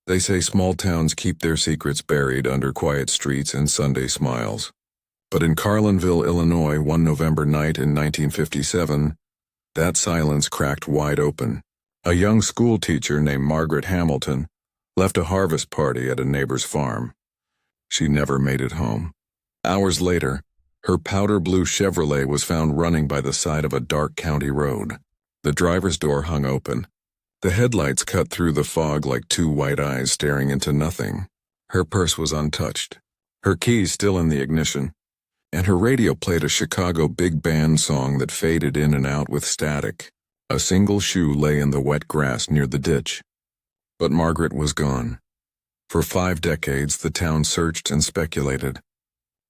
They say small towns keep their secrets buried under quiet streets and Sunday smiles. But in Carlinville, Illinois, one November night in 1957, that silence cracked wide open. A young school teacher named Margaret Hamilton left a harvest party at a neighbor's farm. She never made it home. Hours later, her powder blue Chevrolet was found running by the side of a dark county road. The driver's door hung open. The headlights cut through the fog like two white eyes staring into nothing. Her purse was untouched, her keys still in the ignition, and her radio played a Chicago big band song that faded in and out with static. A single shoe lay in the wet grass near the ditch. But Margaret was gone. For 5 decades, the town searched and speculated.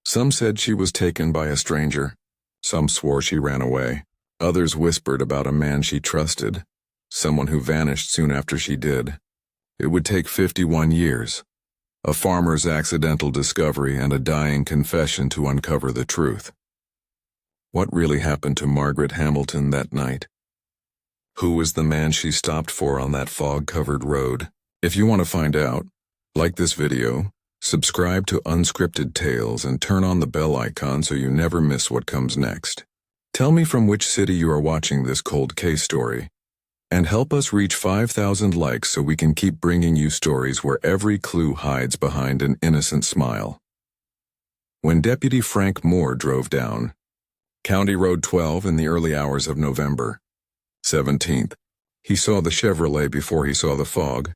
Some said she was taken by a stranger. Some swore she ran away. Others whispered about a man she trusted, someone who vanished soon after she did. It would take 51 years, a farmer's accidental discovery and a dying confession to uncover the truth. What really happened to Margaret Hamilton that night? Who was the man she stopped for on that fog-covered road? If you want to find out, like this video, subscribe to Unscripted Tales and turn on the bell icon so you never miss what comes next. Tell me from which city you are watching this cold case story, and help us reach 5,000 likes so we can keep bringing you stories where every clue hides behind an innocent smile. When Deputy Frank Moore drove down County Road 12 in the early hours of November 17th, he saw the Chevrolet before he saw the fog.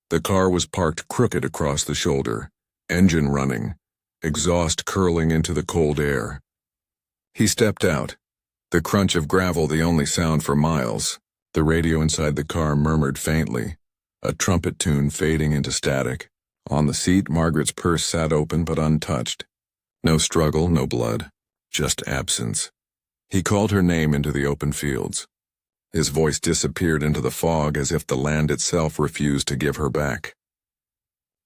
The car was parked crooked across the shoulder, engine running, exhaust curling into the cold air. He stepped out, the crunch of gravel the only sound for miles. The radio inside the car murmured faintly, a trumpet tune fading into static. On the seat, Margaret's purse sat open but untouched. No struggle, no blood, just absence. He called her name into the open fields. His voice disappeared into the fog as if the land itself refused to give her back.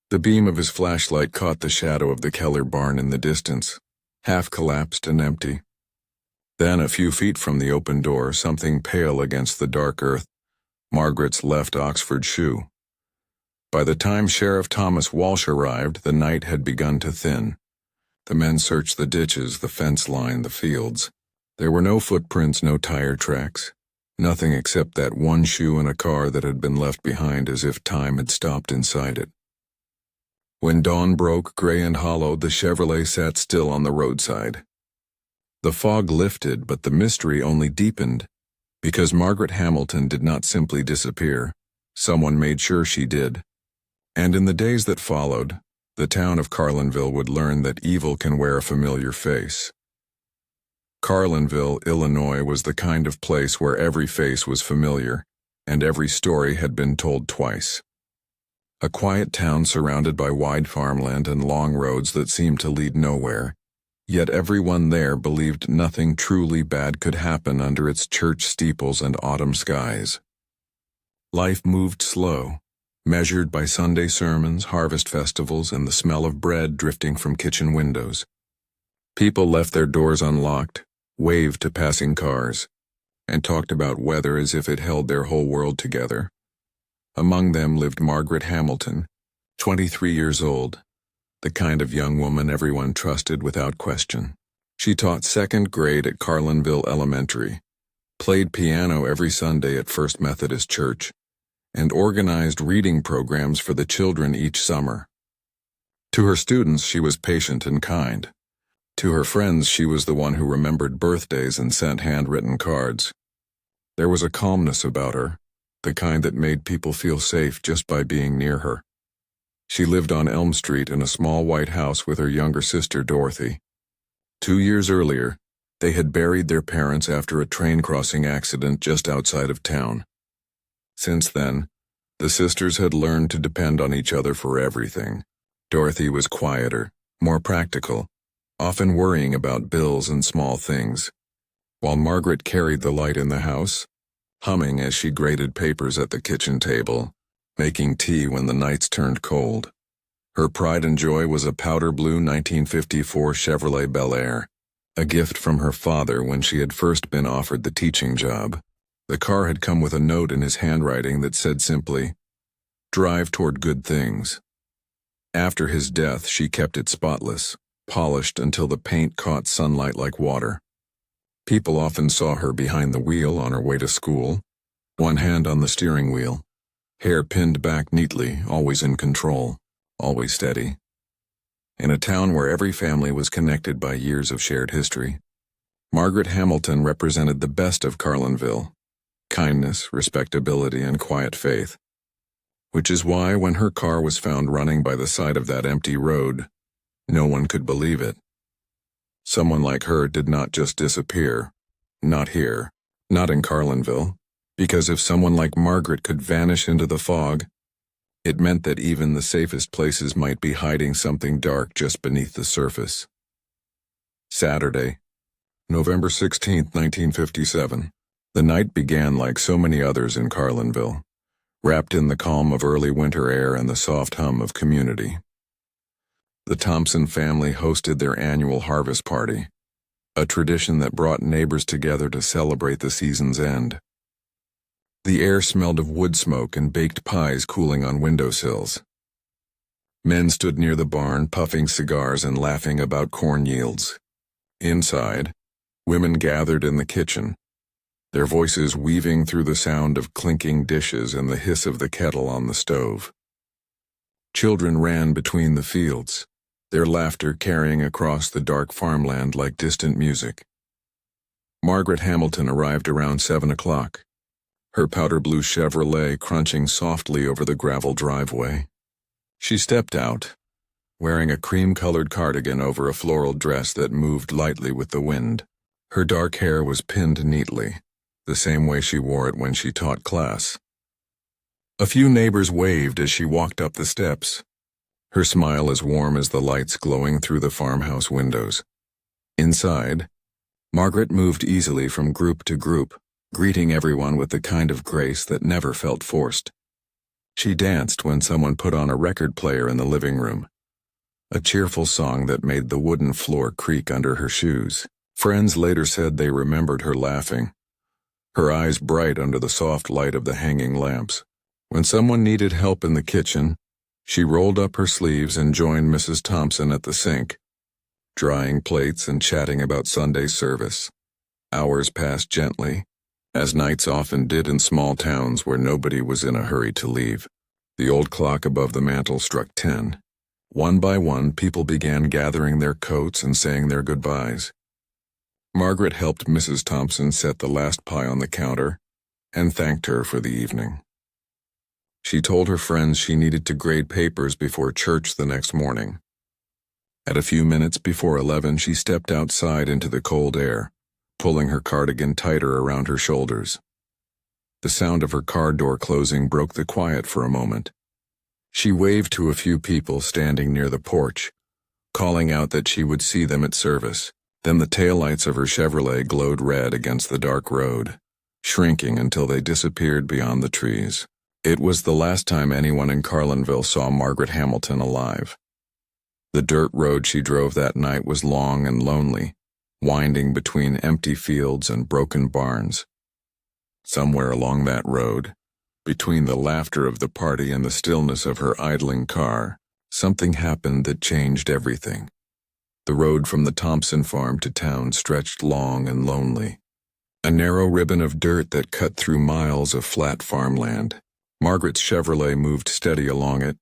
The beam of his flashlight caught the shadow of the Keller barn in the distance, half collapsed and empty. Then, a few feet from the open door, something pale against the dark earth, Margaret's left Oxford shoe. By the time Sheriff Thomas Walsh arrived, the night had begun to thin. The men searched the ditches, the fence line, the fields. There were no footprints, no tire tracks. Nothing except that one shoe in a car that had been left behind as if time had stopped inside it. When dawn broke, gray and hollow, the Chevrolet sat still on the roadside. The fog lifted, but the mystery only deepened, because Margaret Hamilton did not simply disappear. Someone made sure she did. And in the days that followed, the town of Carlinville would learn that evil can wear a familiar face. Carlinville, Illinois was the kind of place where every face was familiar, and every story had been told twice. A quiet town surrounded by wide farmland and long roads that seemed to lead nowhere, yet everyone there believed nothing truly bad could happen under its church steeples and autumn skies. Life moved slow, measured by Sunday sermons, harvest festivals, and the smell of bread drifting from kitchen windows. People left their doors unlocked, waved to passing cars, and talked about weather as if it held their whole world together. Among them lived Margaret Hamilton, 23 years old, the kind of young woman everyone trusted without question. She taught 2nd grade at Carlinville Elementary, played piano every Sunday at First Methodist Church, and organized reading programs for the children each summer. To her students, she was patient and kind. To her friends, she was the one who remembered birthdays and sent handwritten cards. There was a calmness about her, the kind that made people feel safe just by being near her. She lived on Elm Street in a small white house with her younger sister Dorothy. 2 years earlier, they had buried their parents after a train crossing accident just outside of town. Since then, the sisters had learned to depend on each other for everything. Dorothy was quieter, more practical, often worrying about bills and small things, while Margaret carried the light in the house, humming as she grated papers at the kitchen table, making tea when the nights turned cold. Her pride and joy was a powder blue 1954 Chevrolet Bel Air, a gift from her father when she had first been offered the teaching job. The car had come with a note in his handwriting that said simply, drive toward good things. After his death, she kept it spotless, polished until the paint caught sunlight like water. People often saw her behind the wheel on her way to school, one hand on the steering wheel, hair pinned back neatly, always in control, always steady. In a town where every family was connected by years of shared history, Margaret Hamilton represented the best of Carlinville: kindness, respectability, and quiet faith. Which is why when her car was found running by the side of that empty road, no one could believe it. Someone like her did not just disappear. Not here. Not in Carlinville. Because if someone like Margaret could vanish into the fog, it meant that even the safest places might be hiding something dark just beneath the surface. Saturday, November 16, 1957. The night began like so many others in Carlinville, wrapped in the calm of early winter air and the soft hum of community. The Thompson family hosted their annual harvest party, a tradition that brought neighbors together to celebrate the season's end. The air smelled of wood smoke and baked pies cooling on windowsills. Men stood near the barn puffing cigars and laughing about corn yields. Inside, women gathered in the kitchen, their voices weaving through the sound of clinking dishes and the hiss of the kettle on the stove. Children ran between the fields, their laughter carrying across the dark farmland like distant music. Margaret Hamilton arrived around 7 o'clock, her powder blue Chevrolet crunching softly over the gravel driveway. She stepped out, wearing a cream-colored cardigan over a floral dress that moved lightly with the wind. Her dark hair was pinned neatly, the same way she wore it when she taught class. A few neighbors waved as she walked up the steps, her smile as warm as the lights glowing through the farmhouse windows. Inside, Margaret moved easily from group to group, greeting everyone with the kind of grace that never felt forced. She danced when someone put on a record player in the living room, a cheerful song that made the wooden floor creak under her shoes. Friends later said they remembered her laughing, her eyes bright under the soft light of the hanging lamps. When someone needed help in the kitchen, she rolled up her sleeves and joined Mrs. Thompson at the sink, drying plates and chatting about Sunday service. Hours passed gently, as nights often did in small towns where nobody was in a hurry to leave. The old clock above the mantel struck 10. One by one, people began gathering their coats and saying their goodbyes. Margaret helped Mrs. Thompson set the last pie on the counter and thanked her for the evening. She told her friends she needed to grade papers before church the next morning. At a few minutes before 11, she stepped outside into the cold air, pulling her cardigan tighter around her shoulders. The sound of her car door closing broke the quiet for a moment. She waved to a few people standing near the porch, calling out that she would see them at service. Then the taillights of her Chevrolet glowed red against the dark road, shrinking until they disappeared beyond the trees. It was the last time anyone in Carlinville saw Margaret Hamilton alive. The dirt road she drove that night was long and lonely, winding between empty fields and broken barns. Somewhere along that road, between the laughter of the party and the stillness of her idling car, something happened that changed everything. The road from the Thompson farm to town stretched long and lonely, a narrow ribbon of dirt that cut through miles of flat farmland. Margaret's Chevrolet moved steady along it,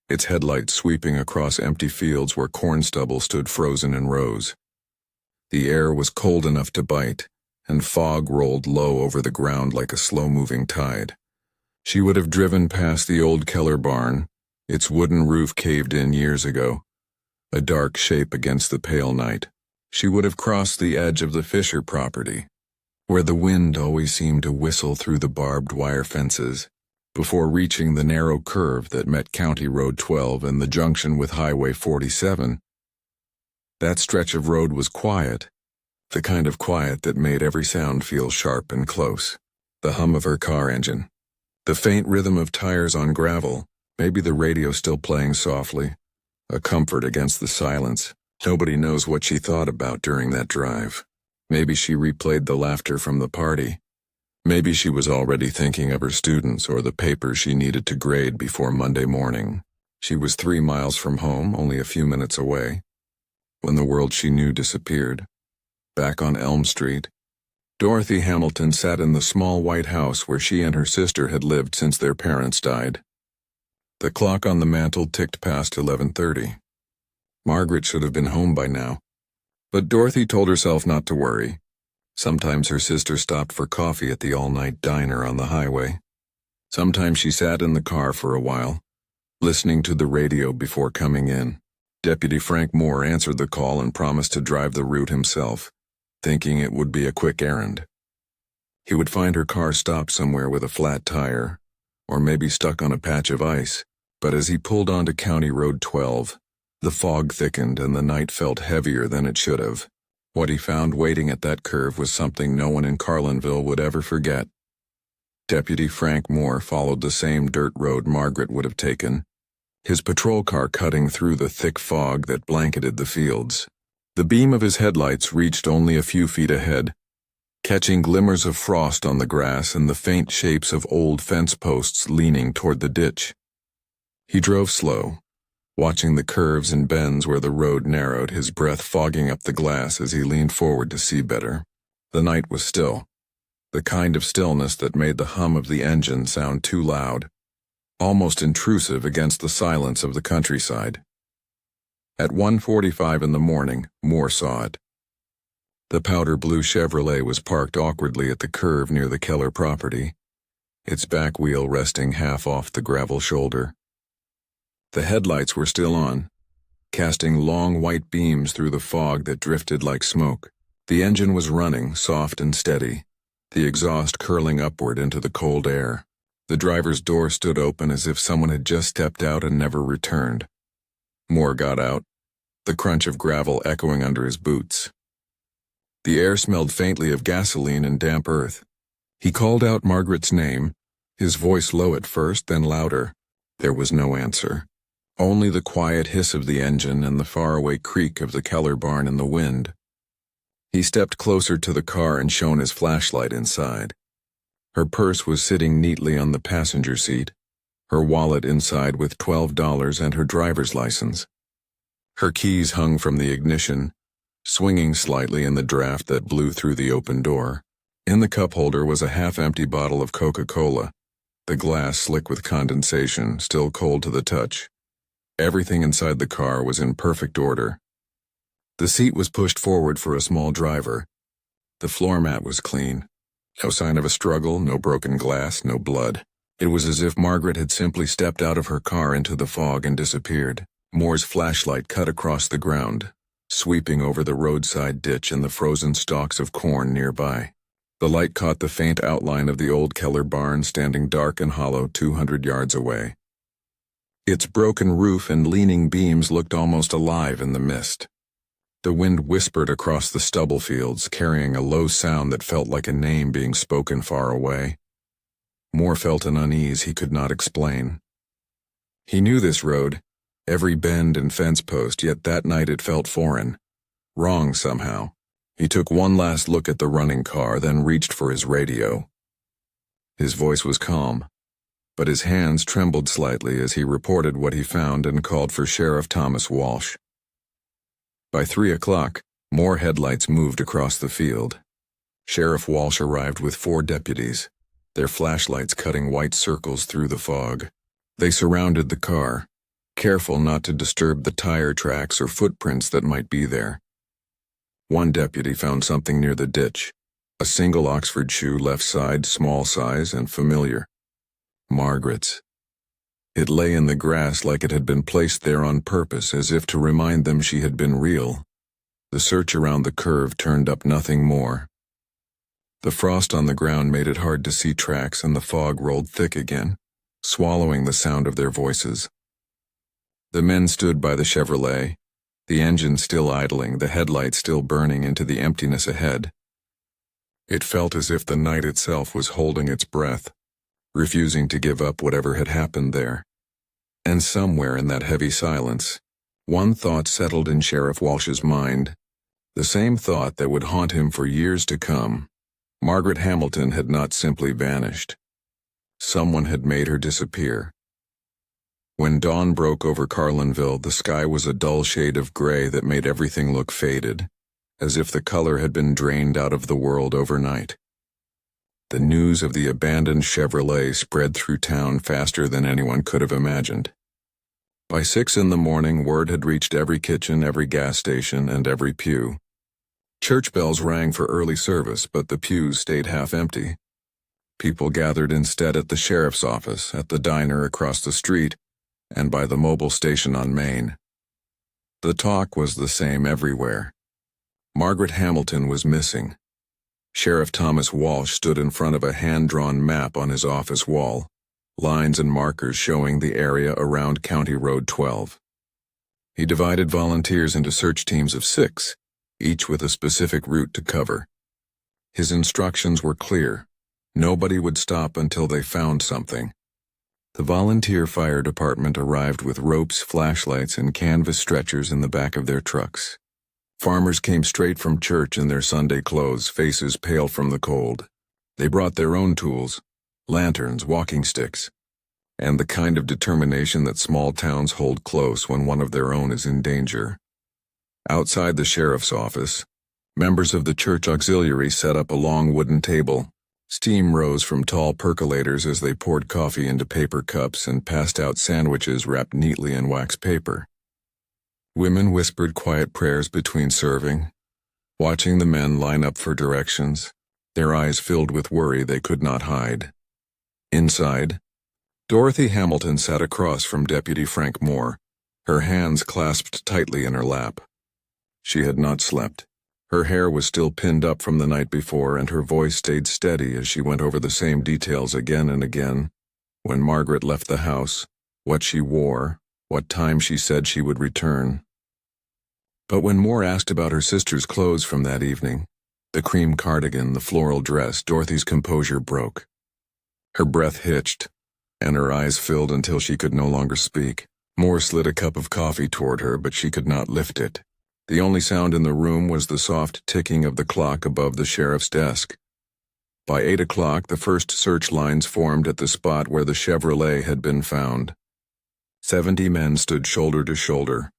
its headlights sweeping across empty fields where corn stubble stood frozen in rows. The air was cold enough to bite, and fog rolled low over the ground like a slow-moving tide. She would have driven past the old Keller barn, its wooden roof caved in years ago, a dark shape against the pale night. She would have crossed the edge of the Fisher property, where the wind always seemed to whistle through the barbed wire fences, before reaching the narrow curve that met County Road 12 and the junction with Highway 47. That stretch of road was quiet, the kind of quiet that made every sound feel sharp and close. The hum of her car engine, the faint rhythm of tires on gravel, maybe the radio still playing softly, a comfort against the silence. Nobody knows what she thought about during that drive. Maybe she replayed the laughter from the party, Maybe she was already thinking of her students or the papers she needed to grade before Monday morning. She was 3 miles from home, only a few minutes away, when the world she knew disappeared. Back on Elm Street, Dorothy Hamilton sat in the small white house where she and her sister had lived since their parents died. The clock on the mantel ticked past 11:30. Margaret should have been home by now, but Dorothy told herself not to worry. Sometimes her sister stopped for coffee at the all-night diner on the highway. Sometimes she sat in the car for a while, listening to the radio before coming in. Deputy Frank Moore answered the call and promised to drive the route himself, thinking it would be a quick errand. He would find her car stopped somewhere with a flat tire, or maybe stuck on a patch of ice. But as he pulled onto County Road 12, the fog thickened and the night felt heavier than it should have. What he found waiting at that curve was something no one in Carlinville would ever forget. Deputy Frank Moore followed the same dirt road Margaret would have taken, his patrol car cutting through the thick fog that blanketed the fields. The beam of his headlights reached only a few feet ahead, catching glimmers of frost on the grass and the faint shapes of old fence posts leaning toward the ditch. He drove slow, watching the curves and bends where the road narrowed, his breath fogging up the glass as he leaned forward to see better. The night was still, the kind of stillness that made the hum of the engine sound too loud, almost intrusive against the silence of the countryside. At 1:45 in the morning, Moore saw it. The powder blue Chevrolet was parked awkwardly at the curve near the Keller property, its back wheel resting half off the gravel shoulder. The headlights were still on, casting long white beams through the fog that drifted like smoke. The engine was running, soft and steady, the exhaust curling upward into the cold air. The driver's door stood open as if someone had just stepped out and never returned. Moore got out, the crunch of gravel echoing under his boots. The air smelled faintly of gasoline and damp earth. He called out Margaret's name, his voice low at first, then louder. There was no answer. Only the quiet hiss of the engine and the faraway creak of the Keller barn in the wind. He stepped closer to the car and shone his flashlight inside. Her purse was sitting neatly on the passenger seat, her wallet inside with $12 and her driver's license. Her keys hung from the ignition, swinging slightly in the draft that blew through the open door. In the cup holder was a half-empty bottle of Coca-Cola, the glass slick with condensation, still cold to the touch. Everything inside the car was in perfect order. The seat was pushed forward for a small driver. The floor mat was clean. No sign of a struggle, no broken glass, no blood. It was as if Margaret had simply stepped out of her car into the fog and disappeared. Moore's flashlight cut across the ground, sweeping over the roadside ditch and the frozen stalks of corn nearby. The light caught the faint outline of the old Keller barn standing dark and hollow 200 yards away. Its broken roof and leaning beams looked almost alive in the mist. The wind whispered across the stubble fields, carrying a low sound that felt like a name being spoken far away. Moore felt an unease he could not explain. He knew this road, every bend and fence post, yet that night it felt foreign, wrong somehow. He took one last look at the running car, then reached for his radio. His voice was calm, but his hands trembled slightly as he reported what he found and called for Sheriff Thomas Walsh. By 3 o'clock, more headlights moved across the field. Sheriff Walsh arrived with 4 deputies, their flashlights cutting white circles through the fog. They surrounded the car, careful not to disturb the tire tracks or footprints that might be there. One deputy found something near the ditch, a single Oxford shoe, left side, small size and familiar. Margaret's. It lay in the grass like it had been placed there on purpose, as if to remind them she had been real. The search around the curve turned up nothing more. The frost on the ground made it hard to see tracks, and the fog rolled thick again, swallowing the sound of their voices. The men stood by the Chevrolet, the engine still idling, the headlights still burning into the emptiness ahead. It felt as if the night itself was holding its breath, refusing to give up whatever had happened there. And somewhere in that heavy silence, one thought settled in Sheriff Walsh's mind, the same thought that would haunt him for years to come. Margaret Hamilton had not simply vanished. Someone had made her disappear. When dawn broke over Carlinville, the sky was a dull shade of gray that made everything look faded, as if the color had been drained out of the world overnight. The news of the abandoned Chevrolet spread through town faster than anyone could have imagined. By 6 in the morning, word had reached every kitchen, every gas station, and every pew. Church bells rang for early service, but the pews stayed half empty. People gathered instead at the sheriff's office, at the diner across the street, and by the mobile station on Main. The talk was the same everywhere. Margaret Hamilton was missing. Sheriff Thomas Walsh stood in front of a hand-drawn map on his office wall, lines and markers showing the area around County Road 12. He divided volunteers into search teams of 6, each with a specific route to cover. His instructions were clear. Nobody would stop until they found something. The volunteer fire department arrived with ropes, flashlights, and canvas stretchers in the back of their trucks. Farmers came straight from church in their Sunday clothes, faces pale from the cold. They brought their own tools, lanterns, walking sticks, and the kind of determination that small towns hold close when one of their own is in danger. Outside the sheriff's office, members of the church auxiliary set up a long wooden table. Steam rose from tall percolators as they poured coffee into paper cups and passed out sandwiches wrapped neatly in wax paper. Women whispered quiet prayers between serving, watching the men line up for directions, their eyes filled with worry they could not hide. Inside, Dorothy Hamilton sat across from Deputy Frank Moore, her hands clasped tightly in her lap. She had not slept. Her hair was still pinned up from the night before, and her voice stayed steady as she went over the same details again and again. When Margaret left the house, what she wore, what time she said she would return. But when Moore asked about her sister's clothes from that evening, the cream cardigan, the floral dress, Dorothy's composure broke. Her breath hitched, and her eyes filled until she could no longer speak. Moore slid a cup of coffee toward her, but she could not lift it. The only sound in the room was the soft ticking of the clock above the sheriff's desk. By 8 o'clock, the first search lines formed at the spot where the Chevrolet had been found. 70 men stood shoulder to shoulder,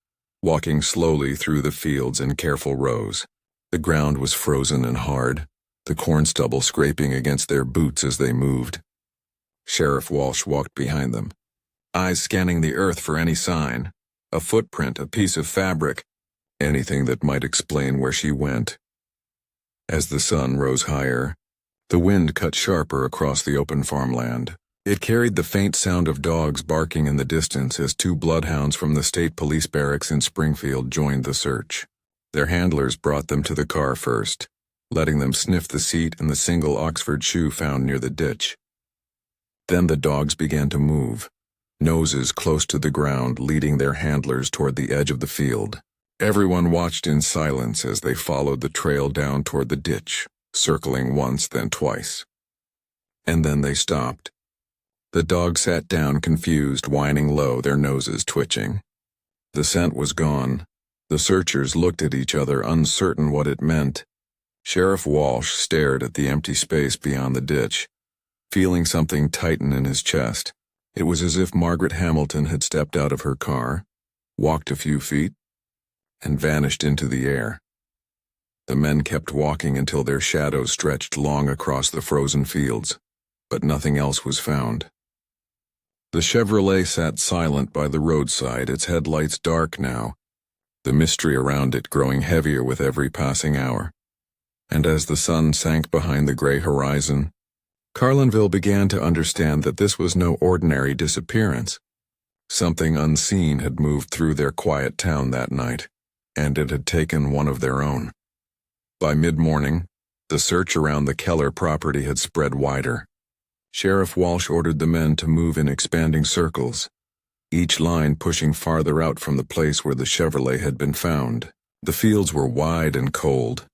walking slowly through the fields in careful rows. The ground was frozen and hard, the corn stubble scraping against their boots as they moved. Sheriff Walsh walked behind them, eyes scanning the earth for any sign, a footprint, a piece of fabric, anything that might explain where she went. As the sun rose higher, the wind cut sharper across the open farmland. It carried the faint sound of dogs barking in the distance as 2 bloodhounds from the state police barracks in Springfield joined the search. Their handlers brought them to the car first, letting them sniff the seat and the single Oxford shoe found near the ditch. Then the dogs began to move, noses close to the ground, leading their handlers toward the edge of the field. Everyone watched in silence as they followed the trail down toward the ditch, circling once, then twice. And then they stopped. The dogs sat down confused, whining low, their noses twitching. The scent was gone. The searchers looked at each other, uncertain what it meant. Sheriff Walsh stared at the empty space beyond the ditch, feeling something tighten in his chest. It was as if Margaret Hamilton had stepped out of her car, walked a few feet, and vanished into the air. The men kept walking until their shadows stretched long across the frozen fields, but nothing else was found. The Chevrolet sat silent by the roadside, its headlights dark now, the mystery around it growing heavier with every passing hour. And as the sun sank behind the gray horizon, Carlinville began to understand that this was no ordinary disappearance. Something unseen had moved through their quiet town that night, and it had taken one of their own. By mid-morning, the search around the Keller property had spread wider. Sheriff Walsh ordered the men to move in expanding circles, each line pushing farther out from the place where the Chevrolet had been found. The fields were wide and cold,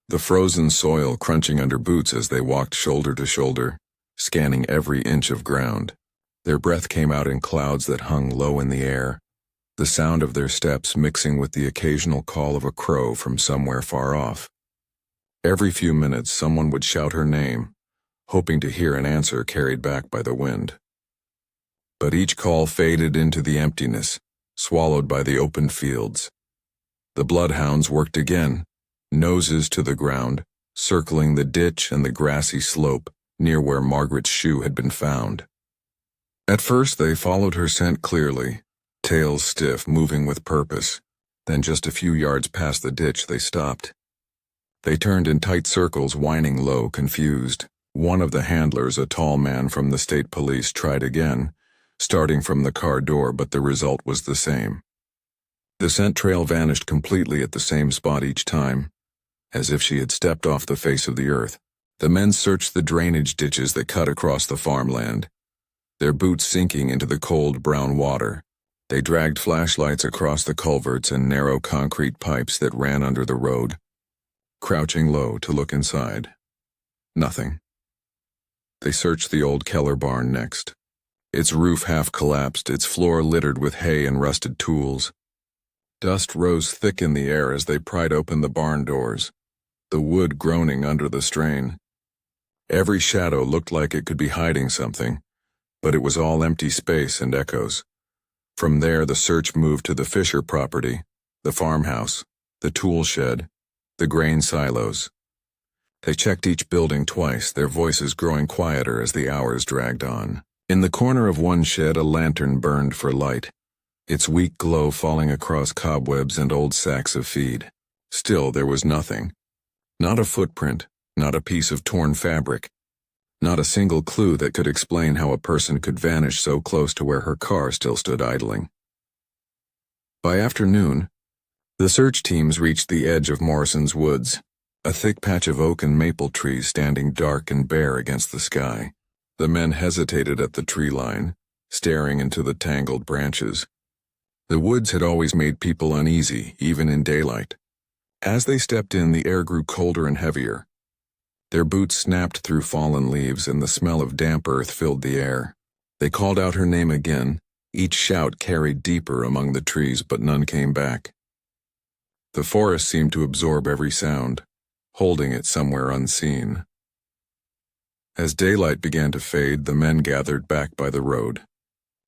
the frozen soil crunching under boots as they walked shoulder to shoulder, scanning every inch of ground. Their breath came out in clouds that hung low in the air, the sound of their steps mixing with the occasional call of a crow from somewhere far off. Every few minutes someone would shout her name, hoping to hear an answer carried back by the wind. But each call faded into the emptiness, swallowed by the open fields. The bloodhounds worked again, noses to the ground, circling the ditch and the grassy slope near where Margaret's shoe had been found. At first they followed her scent clearly, tails stiff, moving with purpose. Then just a few yards past the ditch they stopped. They turned in tight circles, whining low, confused. One of the handlers, a tall man from the state police, tried again, starting from the car door, but the result was the same. The scent trail vanished completely at the same spot each time, as if she had stepped off the face of the earth. The men searched the drainage ditches that cut across the farmland, their boots sinking into the cold brown water. They dragged flashlights across the culverts and narrow concrete pipes that ran under the road, crouching low to look inside. Nothing. They searched the old Keller barn next. Its roof half collapsed, its floor littered with hay and rusted tools. Dust rose thick in the air as they pried open the barn doors, the wood groaning under the strain. Every shadow looked like it could be hiding something, but it was all empty space and echoes. From there the search moved to the Fisher property, the farmhouse, the tool shed, the grain silos. They checked each building twice, their voices growing quieter as the hours dragged on. In the corner of one shed a lantern burned for light, its weak glow falling across cobwebs and old sacks of feed. Still there was nothing. Not a footprint, not a piece of torn fabric. Not a single clue that could explain how a person could vanish so close to where her car still stood idling. By afternoon, the search teams reached the edge of Morrison's woods, a thick patch of oak and maple trees standing dark and bare against the sky. The men hesitated at the tree line, staring into the tangled branches. The woods had always made people uneasy, even in daylight. As they stepped in, the air grew colder and heavier. Their boots snapped through fallen leaves and the smell of damp earth filled the air. They called out her name again, each shout carried deeper among the trees, but none came back. The forest seemed to absorb every sound, holding it somewhere unseen. As daylight began to fade, the men gathered back by the road.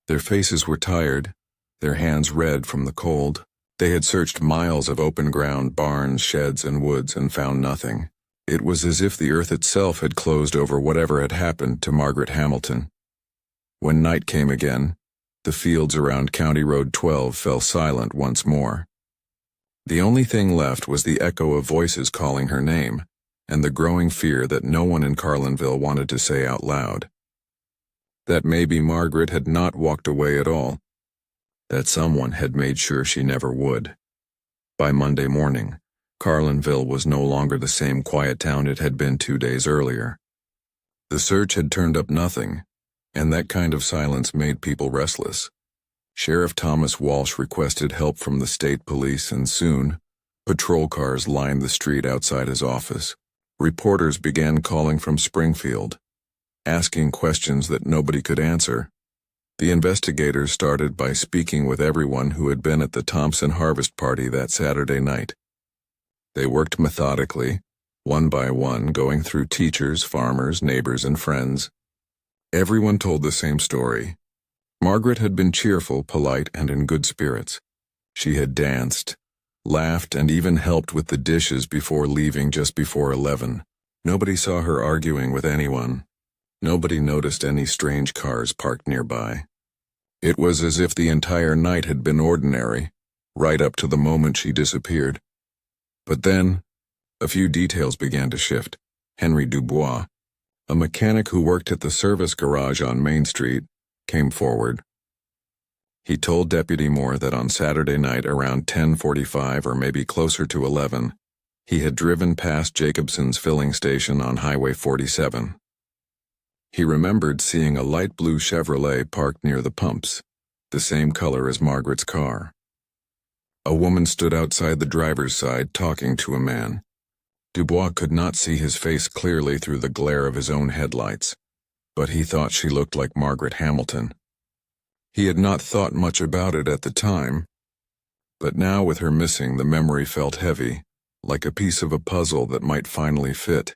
Their faces were tired, their hands red from the cold. They had searched miles of open ground, barns, sheds, and woods, and found nothing. It was as if the earth itself had closed over whatever had happened to Margaret Hamilton. When night came again, the fields around County Road 12 fell silent once more. The only thing left was the echo of voices calling her name, and the growing fear that no one in Carlinville wanted to say out loud. That maybe Margaret had not walked away at all. That someone had made sure she never would. By Monday morning, Carlinville was no longer the same quiet town it had been 2 days earlier. The search had turned up nothing, and that kind of silence made people restless. Sheriff Thomas Walsh requested help from the state police, and soon, patrol cars lined the street outside his office. Reporters began calling from Springfield, asking questions that nobody could answer. The investigators started by speaking with everyone who had been at the Thompson harvest party that Saturday night. They worked methodically, one by one, going through teachers, farmers, neighbors, and friends. Everyone told the same story. Margaret had been cheerful, polite, and in good spirits. She had danced, laughed, and even helped with the dishes before leaving just before 11. Nobody saw her arguing with anyone. Nobody noticed any strange cars parked nearby. It was as if the entire night had been ordinary, right up to the moment she disappeared. But then, a few details began to shift. Henry Dubois, a mechanic who worked at the service garage on Main Street, came forward. He told Deputy Moore that on Saturday night around 10:45 or maybe closer to 11, he had driven past Jacobson's filling station on Highway 47. He remembered seeing a light blue Chevrolet parked near the pumps, the same color as Margaret's car. A woman stood outside the driver's side talking to a man. Dubois could not see his face clearly through the glare of his own headlights, but he thought she looked like Margaret Hamilton. He had not thought much about it at the time, but now with her missing, the memory felt heavy, like a piece of a puzzle that might finally fit.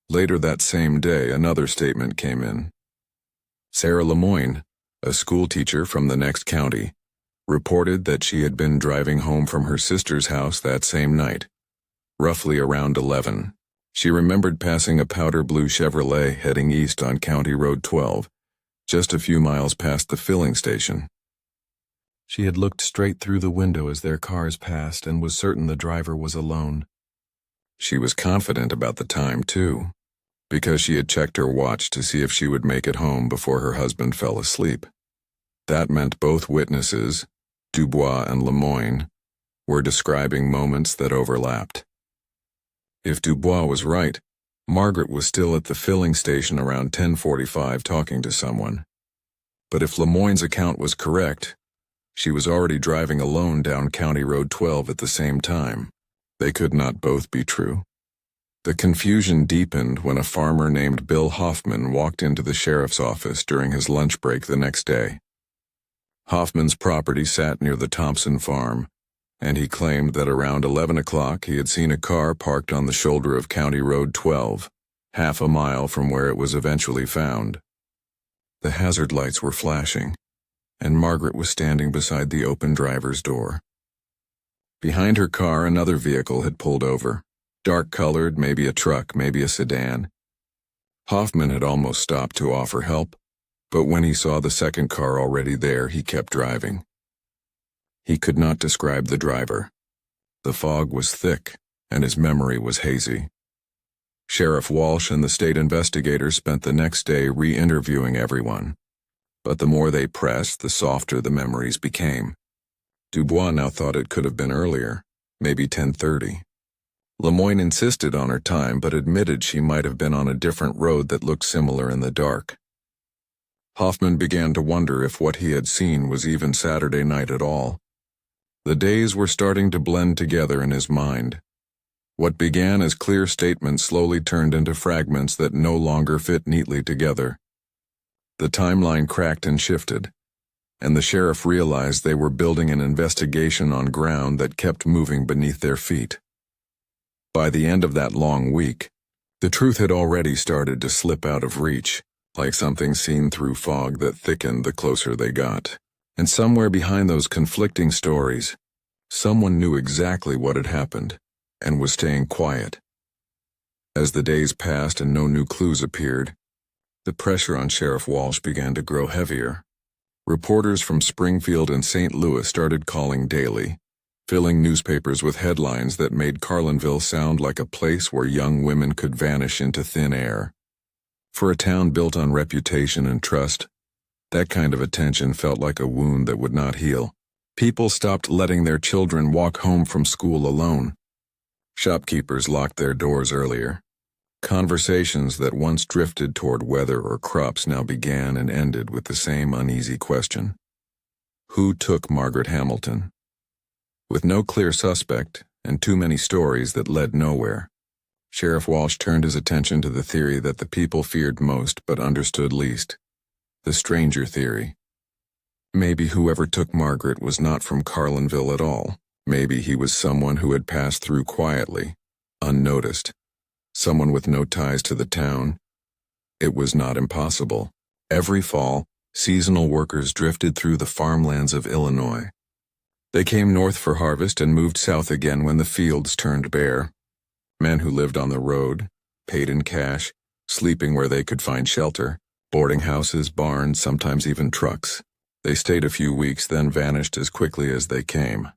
Later that same day, another statement came in. Sarah Lemoyne, a schoolteacher from the next county, reported that she had been driving home from her sister's house that same night, roughly around 11. She remembered passing a powder blue Chevrolet heading east on County Road 12, just a few miles past the filling station. She had looked straight through the window as their cars passed and was certain the driver was alone. She was confident about the time, too, because she had checked her watch to see if she would make it home before her husband fell asleep. That meant both witnesses, Dubois and Lemoyne, were describing moments that overlapped. If Dubois was right, Margaret was still at the filling station around 10:45 talking to someone. But if Lemoyne's account was correct, she was already driving alone down County Road 12 at the same time. They could not both be true. The confusion deepened when a farmer named Bill Hoffman walked into the sheriff's office during his lunch break the next day. Hoffman's property sat near the Thompson farm, and he claimed that around 11 o'clock he had seen a car parked on the shoulder of County Road 12, half a mile from where it was eventually found. The hazard lights were flashing, and Margaret was standing beside the open driver's door. Behind her car, another vehicle had pulled over, dark-colored, maybe a truck, maybe a sedan. Hoffman had almost stopped to offer help, but when he saw the second car already there, he kept driving. He could not describe the driver. The fog was thick, and his memory was hazy. Sheriff Walsh and the state investigators spent the next day re-interviewing everyone. But the more they pressed, the softer the memories became. Dubois now thought it could have been earlier, maybe 10:30. Lemoyne insisted on her time, but admitted she might have been on a different road that looked similar in the dark. Hoffman began to wonder if what he had seen was even Saturday night at all. The days were starting to blend together in his mind. What began as clear statements slowly turned into fragments that no longer fit neatly together. The timeline cracked and shifted, and the sheriff realized they were building an investigation on ground that kept moving beneath their feet. By the end of that long week, the truth had already started to slip out of reach, like something seen through fog that thickened the closer they got. And somewhere behind those conflicting stories, someone knew exactly what had happened, and was staying quiet. As the days passed and no new clues appeared, the pressure on Sheriff Walsh began to grow heavier. Reporters from Springfield and St. Louis started calling daily, filling newspapers with headlines that made Carlinville sound like a place where young women could vanish into thin air. For a town built on reputation and trust, that kind of attention felt like a wound that would not heal. People stopped letting their children walk home from school alone. Shopkeepers locked their doors earlier. Conversations that once drifted toward weather or crops now began and ended with the same uneasy question. Who took Margaret Hamilton? With no clear suspect and too many stories that led nowhere, Sheriff Walsh turned his attention to the theory that the people feared most but understood least. The stranger theory. Maybe whoever took Margaret was not from Carlinville at all. Maybe he was someone who had passed through quietly, unnoticed. Someone with no ties to the town. It was not impossible. Every fall, seasonal workers drifted through the farmlands of Illinois. They came north for harvest and moved south again when the fields turned bare. Men who lived on the road, paid in cash, sleeping where they could find shelter, boarding houses, barns, sometimes even trucks. They stayed a few weeks, then vanished as quickly as they came.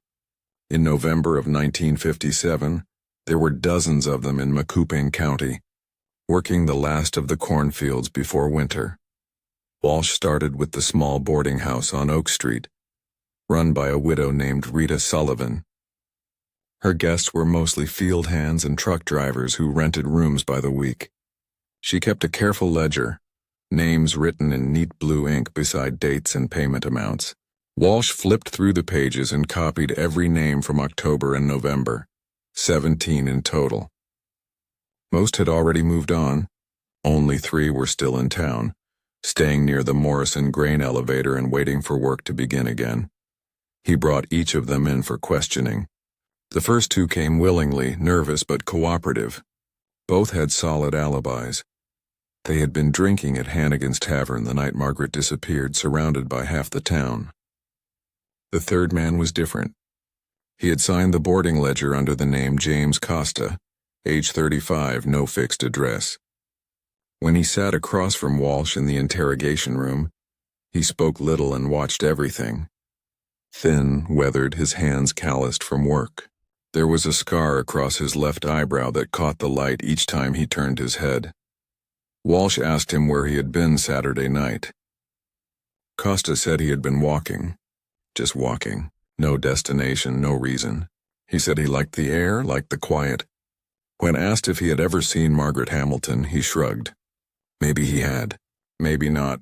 In November of 1957, there were dozens of them in Macouping County, working the last of the cornfields before winter. Walsh started with the small boarding house on Oak Street, run by a widow named Rita Sullivan. Her guests were mostly field hands and truck drivers who rented rooms by the week. She kept a careful ledger, names written in neat blue ink beside dates and payment amounts. Walsh flipped through the pages and copied every name from October and November, 17 in total. Most had already moved on. Only 3 were still in town, staying near the Morrison grain elevator and waiting for work to begin again. He brought each of them in for questioning. The first two came willingly, nervous but cooperative. Both had solid alibis. They had been drinking at Hannigan's Tavern the night Margaret disappeared, surrounded by half the town. The third man was different. He had signed the boarding ledger under the name James Costa, age 35, no fixed address. When he sat across from Walsh in the interrogation room, he spoke little and watched everything. Thin, weathered, his hands calloused from work. There was a scar across his left eyebrow that caught the light each time he turned his head. Walsh asked him where he had been Saturday night. Costa said he had been walking. Just walking. No destination, no reason. He said he liked the air, liked the quiet. When asked if he had ever seen Margaret Hamilton, he shrugged. Maybe he had. Maybe not.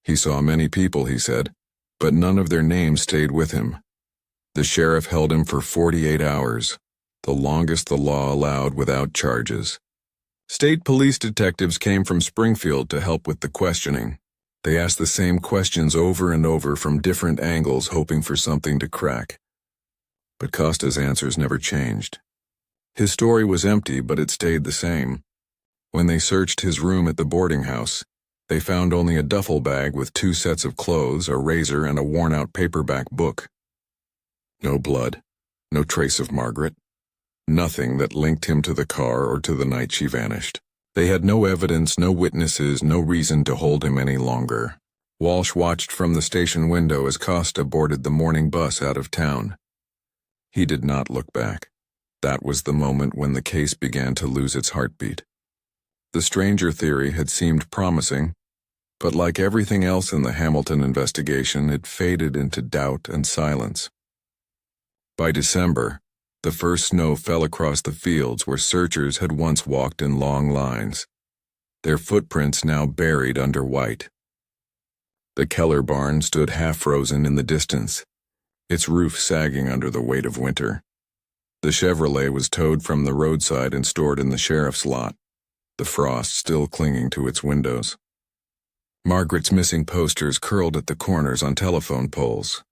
He saw many people, he said, but none of their names stayed with him. The sheriff held him for 48 hours, the longest the law allowed without charges. State police detectives came from Springfield to help with the questioning. They asked the same questions over and over from different angles, hoping for something to crack. But Costa's answers never changed. His story was empty, but it stayed the same. When they searched his room at the boarding house, they found only a duffel bag with 2 sets of clothes, a razor, and a worn-out paperback book. No blood, no trace of Margaret, nothing that linked him to the car or to the night she vanished. They had no evidence, no witnesses, no reason to hold him any longer. Walsh watched from the station window as Costa boarded the morning bus out of town. He did not look back. That was the moment when the case began to lose its heartbeat. The stranger theory had seemed promising, but like everything else in the Hamilton investigation, it faded into doubt and silence. By December, the first snow fell across the fields where searchers had once walked in long lines, their footprints now buried under white. The Keller barn stood half-frozen in the distance, its roof sagging under the weight of winter. The Chevrolet was towed from the roadside and stored in the sheriff's lot, the frost still clinging to its windows. Margaret's missing posters curled at the corners on telephone poles,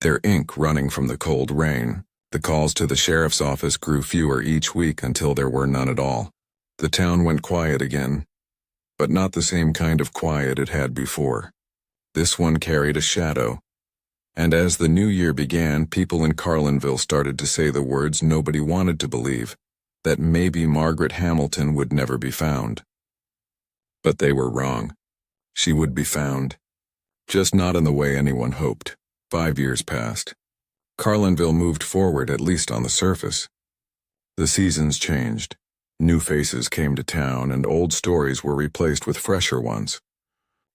their ink running from the cold rain. The calls to the sheriff's office grew fewer each week until there were none at all. The town went quiet again, but not the same kind of quiet it had before. This one carried a shadow, and as the new year began, people in Carlinville started to say the words nobody wanted to believe, that maybe Margaret Hamilton would never be found. But they were wrong. She would be found, just not in the way anyone hoped. 5 years passed. Carlinville moved forward, at least on the surface. The seasons changed. New faces came to town, and old stories were replaced with fresher ones.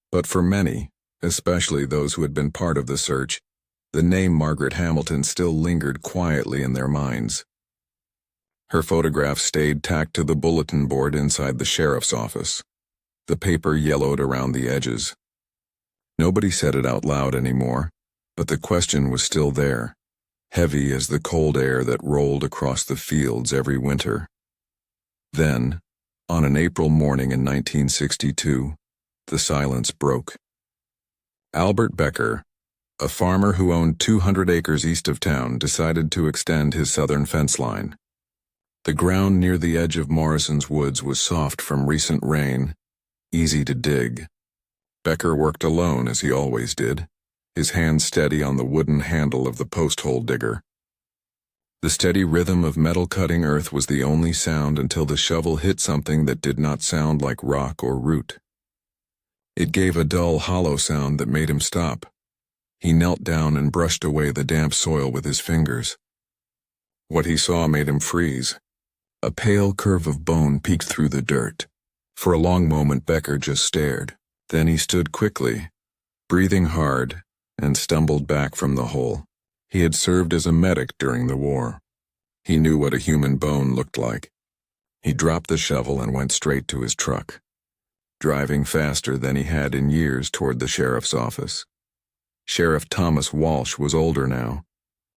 But for many, especially those who had been part of the search, the name Margaret Hamilton still lingered quietly in their minds. Her photograph stayed tacked to the bulletin board inside the sheriff's office. The paper yellowed around the edges. Nobody said it out loud anymore, but the question was still there, heavy as the cold air that rolled across the fields every winter. Then, on an April morning in 1962, the silence broke. Albert Becker, a farmer who owned 200 acres east of town, decided to extend his southern fence line. The ground near the edge of Morrison's woods was soft from recent rain, easy to dig. Becker worked alone, as he always did, his hand steady on the wooden handle of the post-hole digger. The steady rhythm of metal-cutting earth was the only sound until the shovel hit something that did not sound like rock or root. It gave a dull, hollow sound that made him stop. He knelt down and brushed away the damp soil with his fingers. What he saw made him freeze. A pale curve of bone peeked through the dirt. For a long moment Becker just stared. Then he stood quickly, breathing hard, and stumbled back from the hole. He had served as a medic during the war. He knew what a human bone looked like. He dropped the shovel and went straight to his truck, driving faster than he had in years toward the sheriff's office. Sheriff Thomas Walsh was older now,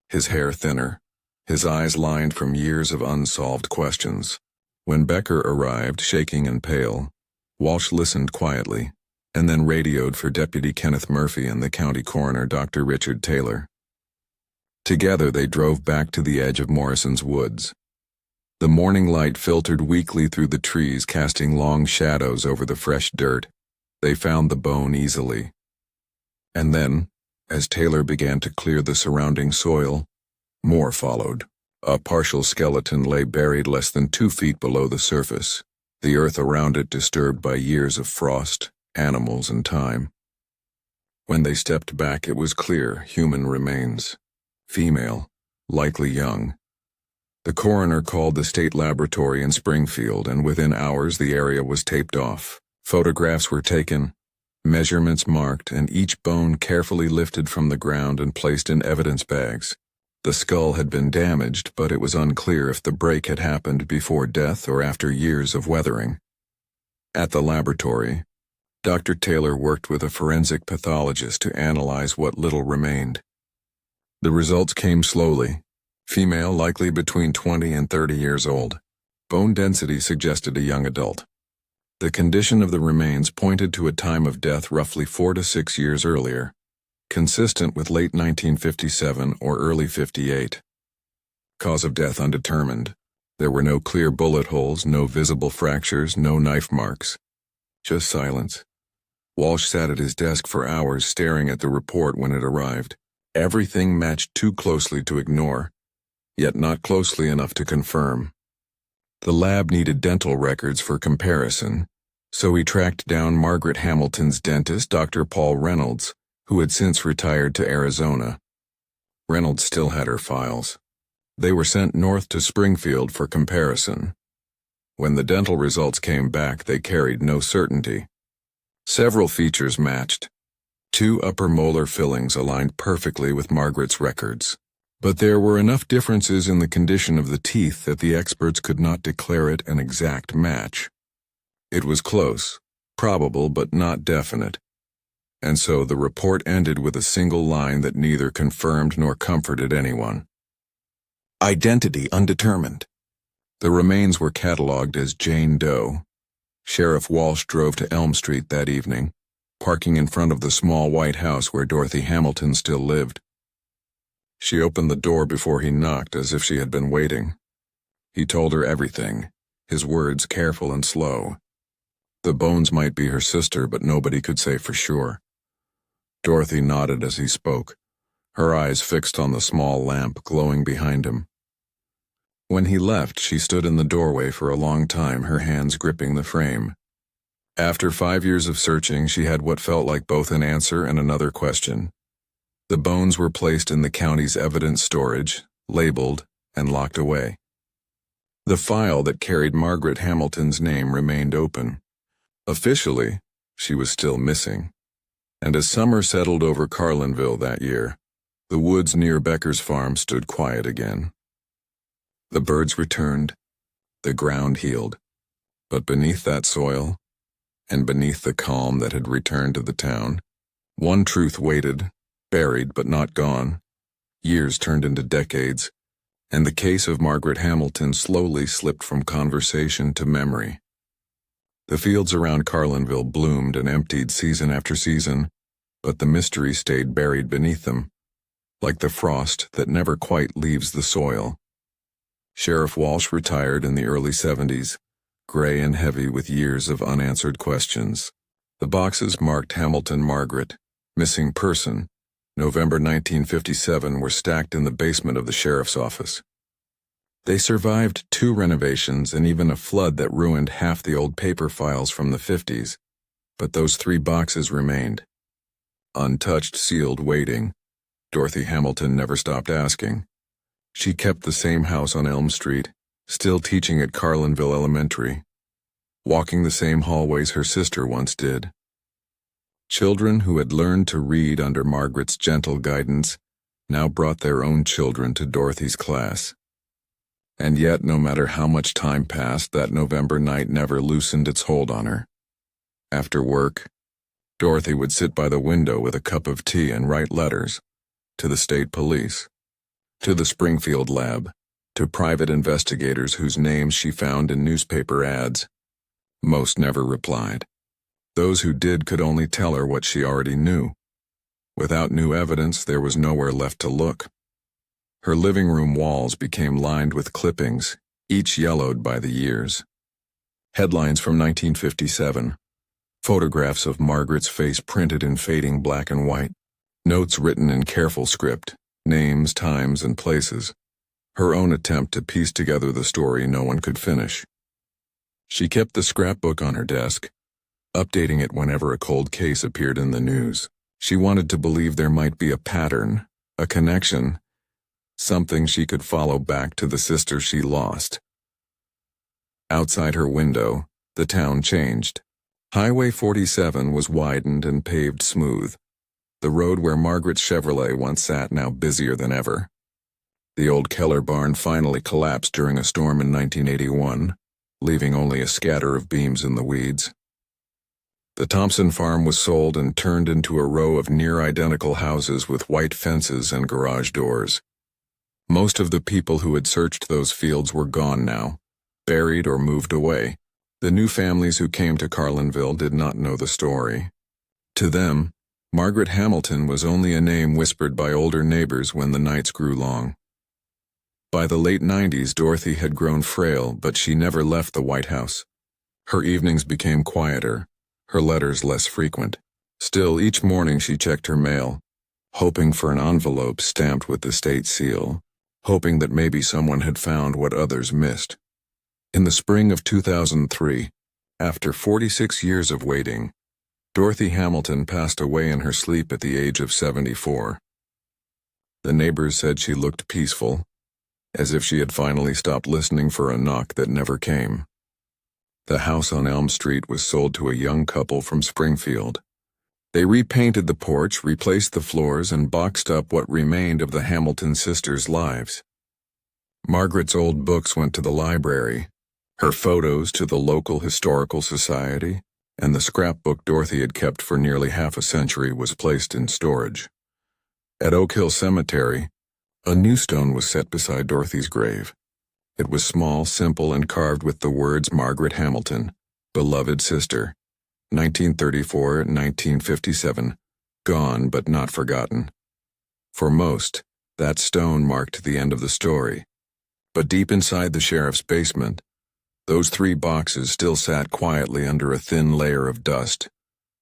his hair thinner, his eyes lined from years of unsolved questions. When Becker arrived, shaking and pale, Walsh listened quietly, and then radioed for Deputy Kenneth Murphy and the county coroner, Dr. Richard Taylor. Together they drove back to the edge of Morrison's woods. The morning light filtered weakly through the trees, casting long shadows over the fresh dirt. They found the bone easily. And then, as Taylor began to clear the surrounding soil, more followed. A partial skeleton lay buried less than 2 feet below the surface, the earth around it disturbed by years of frost, animals, and time. When they stepped back, it was clear: human remains. Female, likely young. The coroner called the state laboratory in Springfield, and within hours the area was taped off. Photographs were taken, measurements marked, and each bone carefully lifted from the ground and placed in evidence bags. The skull had been damaged, but it was unclear if the break had happened before death or after years of weathering. At the laboratory, Dr. Taylor worked with a forensic pathologist to analyze what little remained. The results came slowly. Female, likely between 20 and 30 years old. Bone density suggested a young adult. The condition of the remains pointed to a time of death roughly 4 to 6 years earlier, consistent with late 1957 or early 58. Cause of death undetermined. There were no clear bullet holes, no visible fractures, no knife marks. Just silence. Walsh sat at his desk for hours staring at the report when it arrived. Everything matched too closely to ignore, yet not closely enough to confirm. The lab needed dental records for comparison, so he tracked down Margaret Hamilton's dentist, Dr. Paul Reynolds, who had since retired to Arizona. Reynolds still had her files. They were sent north to Springfield for comparison. When the dental results came back, they carried no certainty. Several features matched. 2 upper molar fillings aligned perfectly with Margaret's records. But there were enough differences in the condition of the teeth that the experts could not declare it an exact match. It was close, probable, but not definite. And so the report ended with a single line that neither confirmed nor comforted anyone. Identity undetermined. The remains were catalogued as Jane Doe. Sheriff Walsh drove to Elm Street that evening, parking in front of the small white house where Dorothy Hamilton still lived. She opened the door before he knocked, as if she had been waiting. He told her everything, his words careful and slow. The bones might be her sister, but nobody could say for sure. Dorothy nodded as he spoke, her eyes fixed on the small lamp glowing behind him. When he left, she stood in the doorway for a long time, her hands gripping the frame. After 5 years of searching, she had what felt like both an answer and another question. The bones were placed in the county's evidence storage, labeled, and locked away. The file that carried Margaret Hamilton's name remained open. Officially, she was still missing. And as summer settled over Carlinville that year, the woods near Becker's farm stood quiet again. The birds returned, the ground healed, but beneath that soil, and beneath the calm that had returned to the town, one truth waited, buried but not gone. Years turned into decades, and the case of Margaret Hamilton slowly slipped from conversation to memory. The fields around Carlinville bloomed and emptied season after season, but the mystery stayed buried beneath them, like the frost that never quite leaves the soil. Sheriff Walsh retired in the early 70s, gray and heavy with years of unanswered questions. The boxes marked Hamilton Margaret, missing person, November 1957, were stacked in the basement of the sheriff's office. They survived 2 renovations and even a flood that ruined half the old paper files from the 50s, but those 3 boxes remained. Untouched, sealed, waiting. Dorothy Hamilton never stopped asking. She kept the same house on Elm Street, still teaching at Carlinville Elementary, walking the same hallways her sister once did. Children who had learned to read under Margaret's gentle guidance now brought their own children to Dorothy's class. And yet, no matter how much time passed, that November night never loosened its hold on her. After work, Dorothy would sit by the window with a cup of tea and write letters to the state police, to the Springfield lab, to private investigators whose names she found in newspaper ads. Most never replied. Those who did could only tell her what she already knew. Without new evidence, there was nowhere left to look. Her living room walls became lined with clippings, each yellowed by the years. Headlines from 1957. Photographs of Margaret's face printed in fading black and white. Notes written in careful script, names, times, and places. Her own attempt to piece together the story no one could finish. She kept the scrapbook on her desk, updating it whenever a cold case appeared in the news. She wanted to believe there might be a pattern, a connection, something she could follow back to the sister she lost. Outside her window, the town changed. Highway 47 was widened and paved smooth. The road where Margaret's Chevrolet once sat now busier than ever. The old Keller barn finally collapsed during a storm in 1981, leaving only a scatter of beams in the weeds. The Thompson farm was sold and turned into a row of near-identical houses with white fences and garage doors. Most of the people who had searched those fields were gone now, buried or moved away. The new families who came to Carlinville did not know the story. To them, Margaret Hamilton was only a name whispered by older neighbors when the nights grew long. By the late 90s, Dorothy had grown frail, but she never left the White House. Her evenings became quieter, her letters less frequent. Still, each morning she checked her mail, hoping for an envelope stamped with the state seal, hoping that maybe someone had found what others missed. In the spring of 2003, after 46 years of waiting, Dorothy Hamilton passed away in her sleep at the age of 74. The neighbors said she looked peaceful, as if she had finally stopped listening for a knock that never came. The house on Elm Street was sold to a young couple from Springfield. They repainted the porch, replaced the floors, and boxed up what remained of the Hamilton sisters' lives. Margaret's old books went to the library, her photos to the local historical society, and the scrapbook Dorothy had kept for nearly half a century was placed in storage. At Oak Hill Cemetery, a new stone was set beside Dorothy's grave. It was small, simple, and carved with the words Margaret Hamilton, beloved sister, 1934-1957, gone but not forgotten. For most, that stone marked the end of the story. But deep inside the sheriff's basement, those 3 boxes still sat quietly under a thin layer of dust,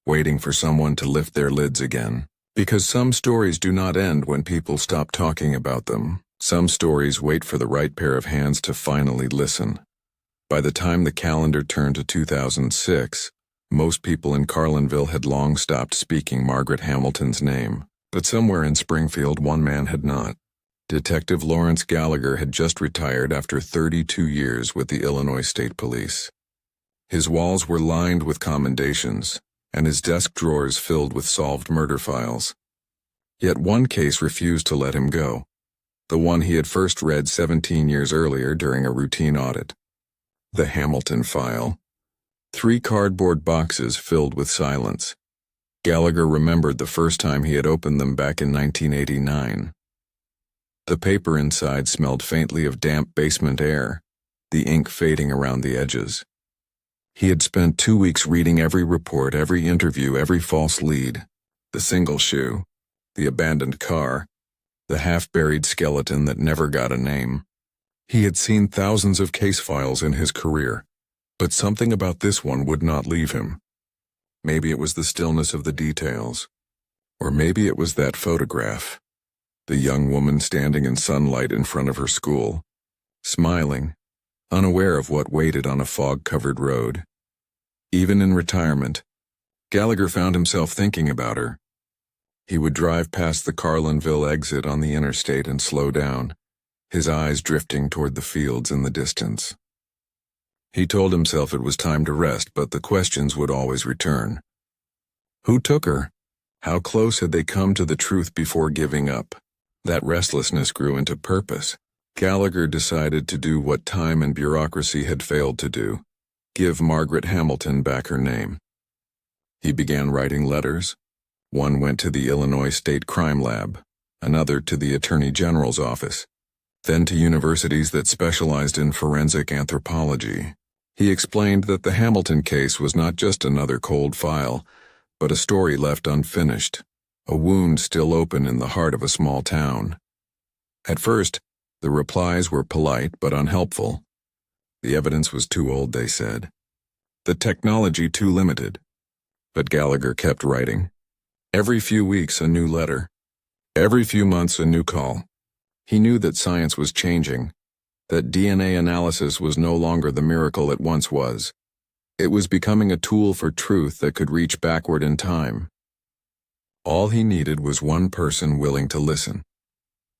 waiting for someone to lift their lids again. Because some stories do not end when people stop talking about them. Some stories wait for the right pair of hands to finally listen. By the time the calendar turned to 2006, most people in Carlinville had long stopped speaking Margaret Hamilton's name. But somewhere in Springfield, one man had not. Detective Lawrence Gallagher had just retired after 32 years with the Illinois State Police. His walls were lined with commendations, and his desk drawers filled with solved murder files. Yet one case refused to let him go. The one he had first read 17 years earlier during a routine audit. The Hamilton file. 3 cardboard boxes filled with silence. Gallagher remembered the first time he had opened them back in 1989. The paper inside smelled faintly of damp basement air, the ink fading around the edges. He had spent 2 weeks reading every report, every interview, every false lead, the single shoe, the abandoned car, the half-buried skeleton that never got a name. He had seen thousands of case files in his career, but something about this one would not leave him. Maybe it was the stillness of the details, or maybe it was that photograph, the young woman standing in sunlight in front of her school, smiling, unaware of what waited on a fog-covered road. Even in retirement, Gallagher found himself thinking about her. He would drive past the Carlinville exit on the interstate and slow down, his eyes drifting toward the fields in the distance. He told himself it was time to rest, but the questions would always return. Who took her? How close had they come to the truth before giving up? That restlessness grew into purpose. Gallagher decided to do what time and bureaucracy had failed to do: give Margaret Hamilton back her name. He began writing letters. One went to the Illinois State Crime Lab, another to the Attorney General's office, then to universities that specialized in forensic anthropology. He explained that the Hamilton case was not just another cold file, but a story left unfinished, a wound still open in the heart of a small town. At first, the replies were polite but unhelpful. The evidence was too old, they said. The technology too limited. But Gallagher kept writing. Every few weeks, a new letter. Every few months, a new call. He knew that science was changing, that DNA analysis was no longer the miracle it once was. It was becoming a tool for truth that could reach backward in time. All he needed was one person willing to listen.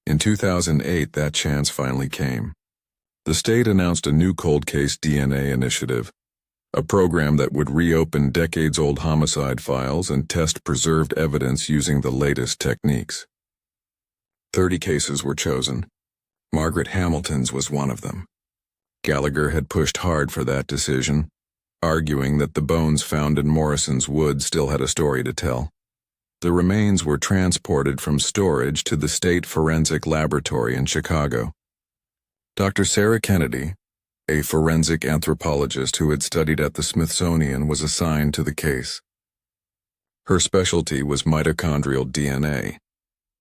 In 2008, that chance finally came. The state announced a new cold case DNA initiative, a program that would reopen decades-old homicide files and test preserved evidence using the latest techniques. 30 cases were chosen. Margaret Hamilton's was one of them. Gallagher had pushed hard for that decision, arguing that the bones found in Morrison's wood still had a story to tell. The remains were transported from storage to the State Forensic Laboratory in Chicago. Dr. Sarah Kennedy, a forensic anthropologist who had studied at the Smithsonian, was assigned to the case. Her specialty was mitochondrial DNA,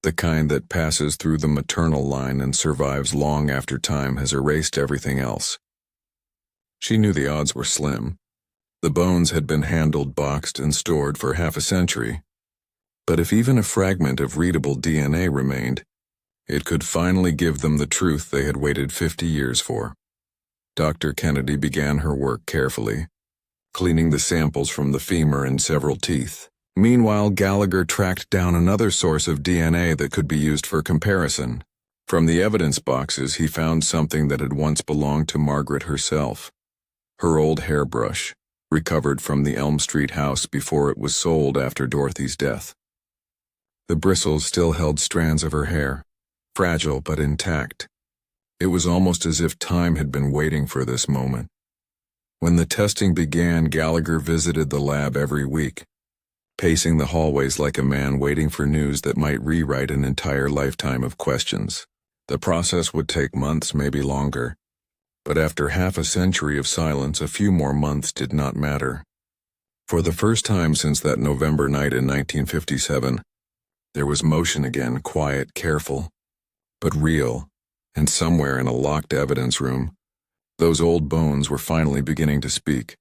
the kind that passes through the maternal line and survives long after time has erased everything else. She knew the odds were slim. The bones had been handled, boxed, and stored for half a century. But if even a fragment of readable DNA remained, it could finally give them the truth they had waited 50 years for. Dr. Kennedy began her work carefully, cleaning the samples from the femur and several teeth. Meanwhile, Gallagher tracked down another source of DNA that could be used for comparison. From the evidence boxes, he found something that had once belonged to Margaret herself. Her old hairbrush, recovered from the Elm Street house before it was sold after Dorothy's death. The bristles still held strands of her hair, fragile but intact. It was almost as if time had been waiting for this moment. When the testing began, Gallagher visited the lab every week, pacing the hallways like a man waiting for news that might rewrite an entire lifetime of questions. The process would take months, maybe longer. But after half a century of silence, a few more months did not matter. For the first time since that November night in 1957, there was motion again, quiet, careful, but real, and somewhere in a locked evidence room, those old bones were finally beginning to speak.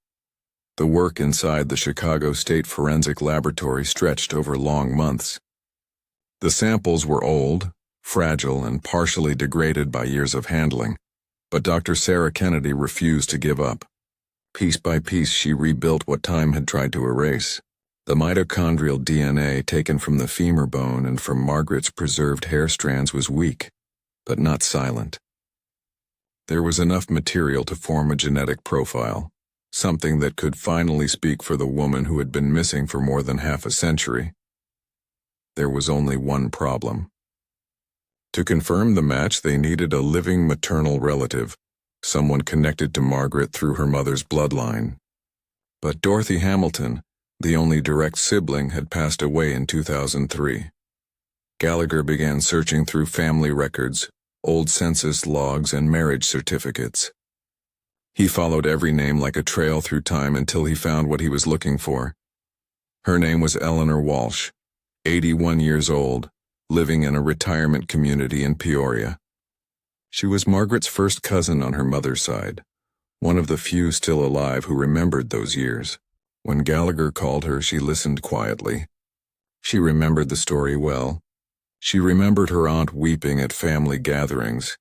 The work inside the Chicago State Forensic Laboratory stretched over long months. The samples were old, fragile, and partially degraded by years of handling, but Dr. Sarah Kennedy refused to give up. Piece by piece, she rebuilt what time had tried to erase. The mitochondrial DNA taken from the femur bone and from Margaret's preserved hair strands was weak, but not silent. There was enough material to form a genetic profile, something that could finally speak for the woman who had been missing for more than half a century. There was only one problem. To confirm the match, they needed a living maternal relative, someone connected to Margaret through her mother's bloodline. But Dorothy Hamilton, the only direct sibling, had passed away in 2003. Gallagher began searching through family records, old census logs, and marriage certificates. He followed every name like a trail through time until he found what he was looking for. Her name was Eleanor Walsh, 81 years old, living in a retirement community in Peoria. She was Margaret's first cousin on her mother's side, one of the few still alive who remembered those years. When Gallagher called her, she listened quietly. She remembered the story well. She remembered her aunt weeping at family gatherings,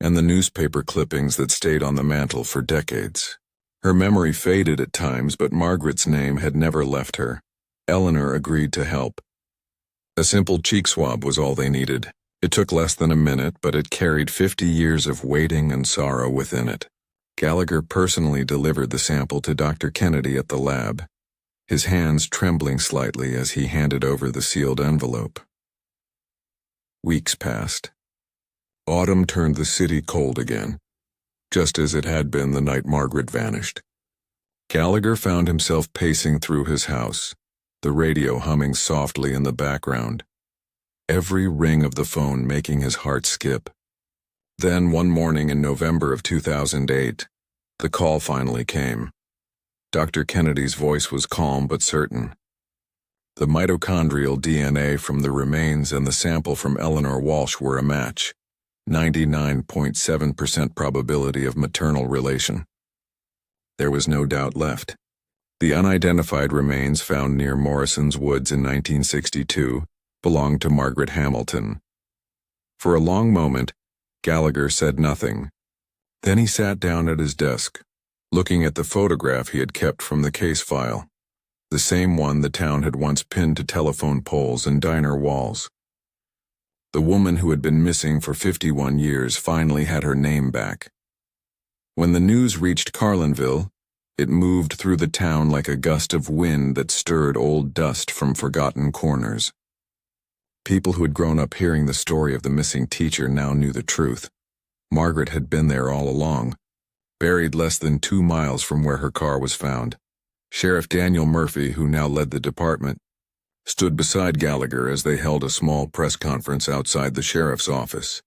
and the newspaper clippings that stayed on the mantel for decades. Her memory faded at times, but Margaret's name had never left her. Eleanor agreed to help. A simple cheek swab was all they needed. It took less than a minute, but it carried 50 years of waiting and sorrow within it. Gallagher personally delivered the sample to Dr. Kennedy at the lab, his hands trembling slightly as he handed over the sealed envelope. Weeks passed. Autumn turned the city cold again, just as it had been the night Margaret vanished. Gallagher found himself pacing through his house, the radio humming softly in the background, every ring of the phone making his heart skip. Then, one morning in November of 2008, the call finally came. Dr. Kennedy's voice was calm but certain. The mitochondrial DNA from the remains and the sample from Eleanor Walsh were a match. 99.7% probability of maternal relation. There was no doubt left. The unidentified remains found near Morrison's Woods in 1962 belonged to Margaret Hamilton. For a long moment, Gallagher said nothing. Then he sat down at his desk, looking at the photograph he had kept from the case file, the same one the town had once pinned to telephone poles and diner walls. The woman who had been missing for 51 years finally had her name back. When the news reached Carlinville, it moved through the town like a gust of wind that stirred old dust from forgotten corners. People who had grown up hearing the story of the missing teacher now knew the truth. Margaret had been there all along, buried less than 2 miles from where her car was found. Sheriff Daniel Murphy, who now led the department, stood beside Gallagher as they held a small press conference outside the sheriff's office.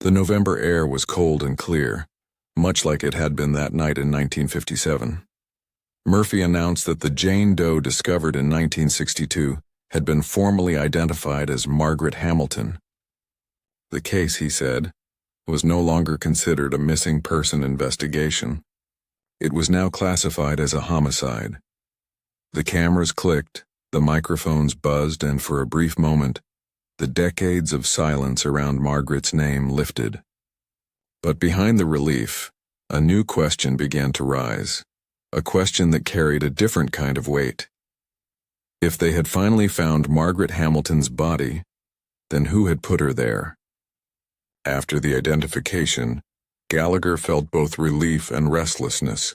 The November air was cold and clear, much like it had been that night in 1957. Murphy announced that the Jane Doe discovered in 1962 had been formally identified as Margaret Hamilton. The case, he said, was no longer considered a missing person investigation. It was now classified as a homicide. The cameras clicked, the microphones buzzed, and for a brief moment, the decades of silence around Margaret's name lifted. But behind the relief, a new question began to rise, a question that carried a different kind of weight. If they had finally found Margaret Hamilton's body, then who had put her there? After the identification, Gallagher felt both relief and restlessness.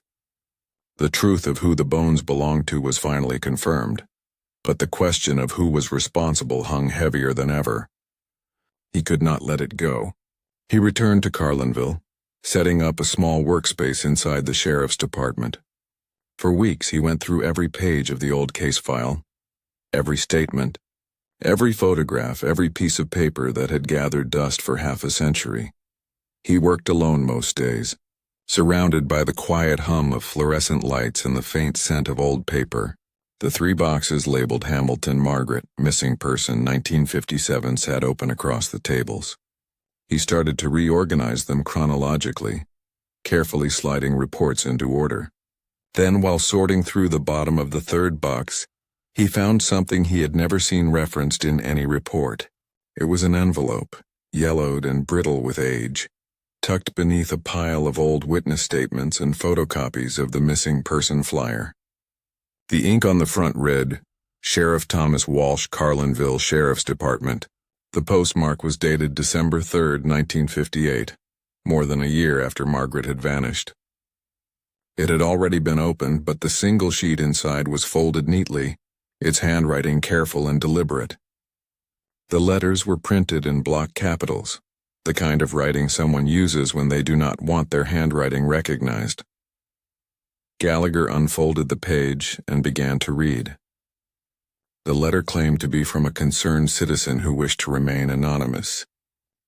The truth of who the bones belonged to was finally confirmed, but the question of who was responsible hung heavier than ever. He could not let it go. He returned to Carlinville, setting up a small workspace inside the sheriff's department. For weeks he went through every page of the old case file, every statement, every photograph, every piece of paper that had gathered dust for half a century. He worked alone most days, surrounded by the quiet hum of fluorescent lights and the faint scent of old paper. The 3 boxes labeled Hamilton Margaret, missing person 1957 sat open across the tables. He started to reorganize them chronologically, carefully sliding reports into order. Then, while sorting through the bottom of the 3rd box, he found something he had never seen referenced in any report. It was an envelope, yellowed and brittle with age, tucked beneath a pile of old witness statements and photocopies of the missing person flyer. The ink on the front read, Sheriff Thomas Walsh, Carlinville Sheriff's Department. The postmark was dated December 3, 1958, more than a year after Margaret had vanished. It had already been opened, but the single sheet inside was folded neatly, its handwriting careful and deliberate. The letters were printed in block capitals, the kind of writing someone uses when they do not want their handwriting recognized. Gallagher unfolded the page and began to read. The letter claimed to be from a concerned citizen who wished to remain anonymous.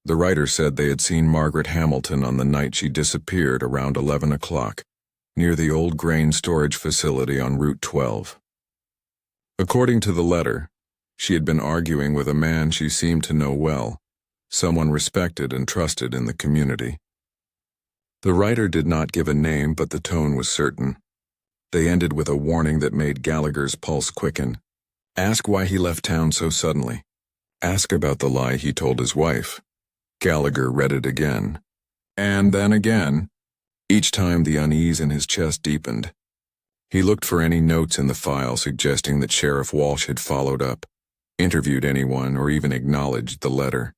The writer said they had seen Margaret Hamilton on the night she disappeared around 11 o'clock, near the old grain storage facility on Route 12. According to the letter, she had been arguing with a man she seemed to know well, someone respected and trusted in the community. The writer did not give a name, but the tone was certain. They ended with a warning that made Gallagher's pulse quicken. Ask why he left town so suddenly. Ask about the lie he told his wife. Gallagher read it again. And then again. Each time the unease in his chest deepened. He looked for any notes in the file suggesting that Sheriff Walsh had followed up, interviewed anyone, or even acknowledged the letter.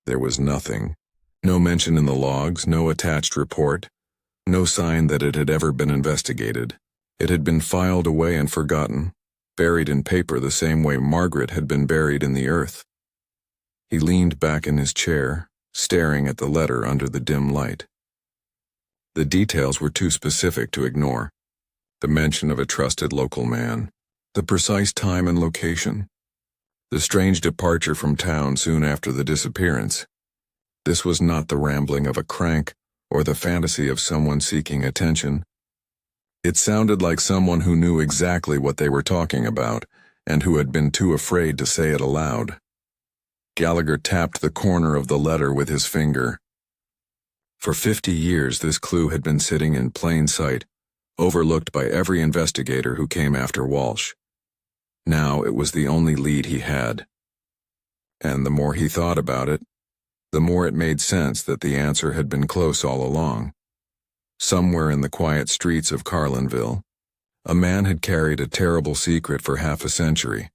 There was nothing. No mention in the logs, no attached report, no sign that it had ever been investigated. It had been filed away and forgotten, buried in paper the same way Margaret had been buried in the earth. He leaned back in his chair, staring at the letter under the dim light. The details were too specific to ignore. The mention of a trusted local man, the precise time and location, the strange departure from town soon after the disappearance. This was not the rambling of a crank or the fantasy of someone seeking attention. It sounded like someone who knew exactly what they were talking about and who had been too afraid to say it aloud. Gallagher tapped the corner of the letter with his finger. For 50 years, this clue had been sitting in plain sight, overlooked by every investigator who came after Walsh. Now it was the only lead he had. And the more he thought about it, the more it made sense that the answer had been close all along. Somewhere in the quiet streets of Carlinville, a man had carried a terrible secret for half a century,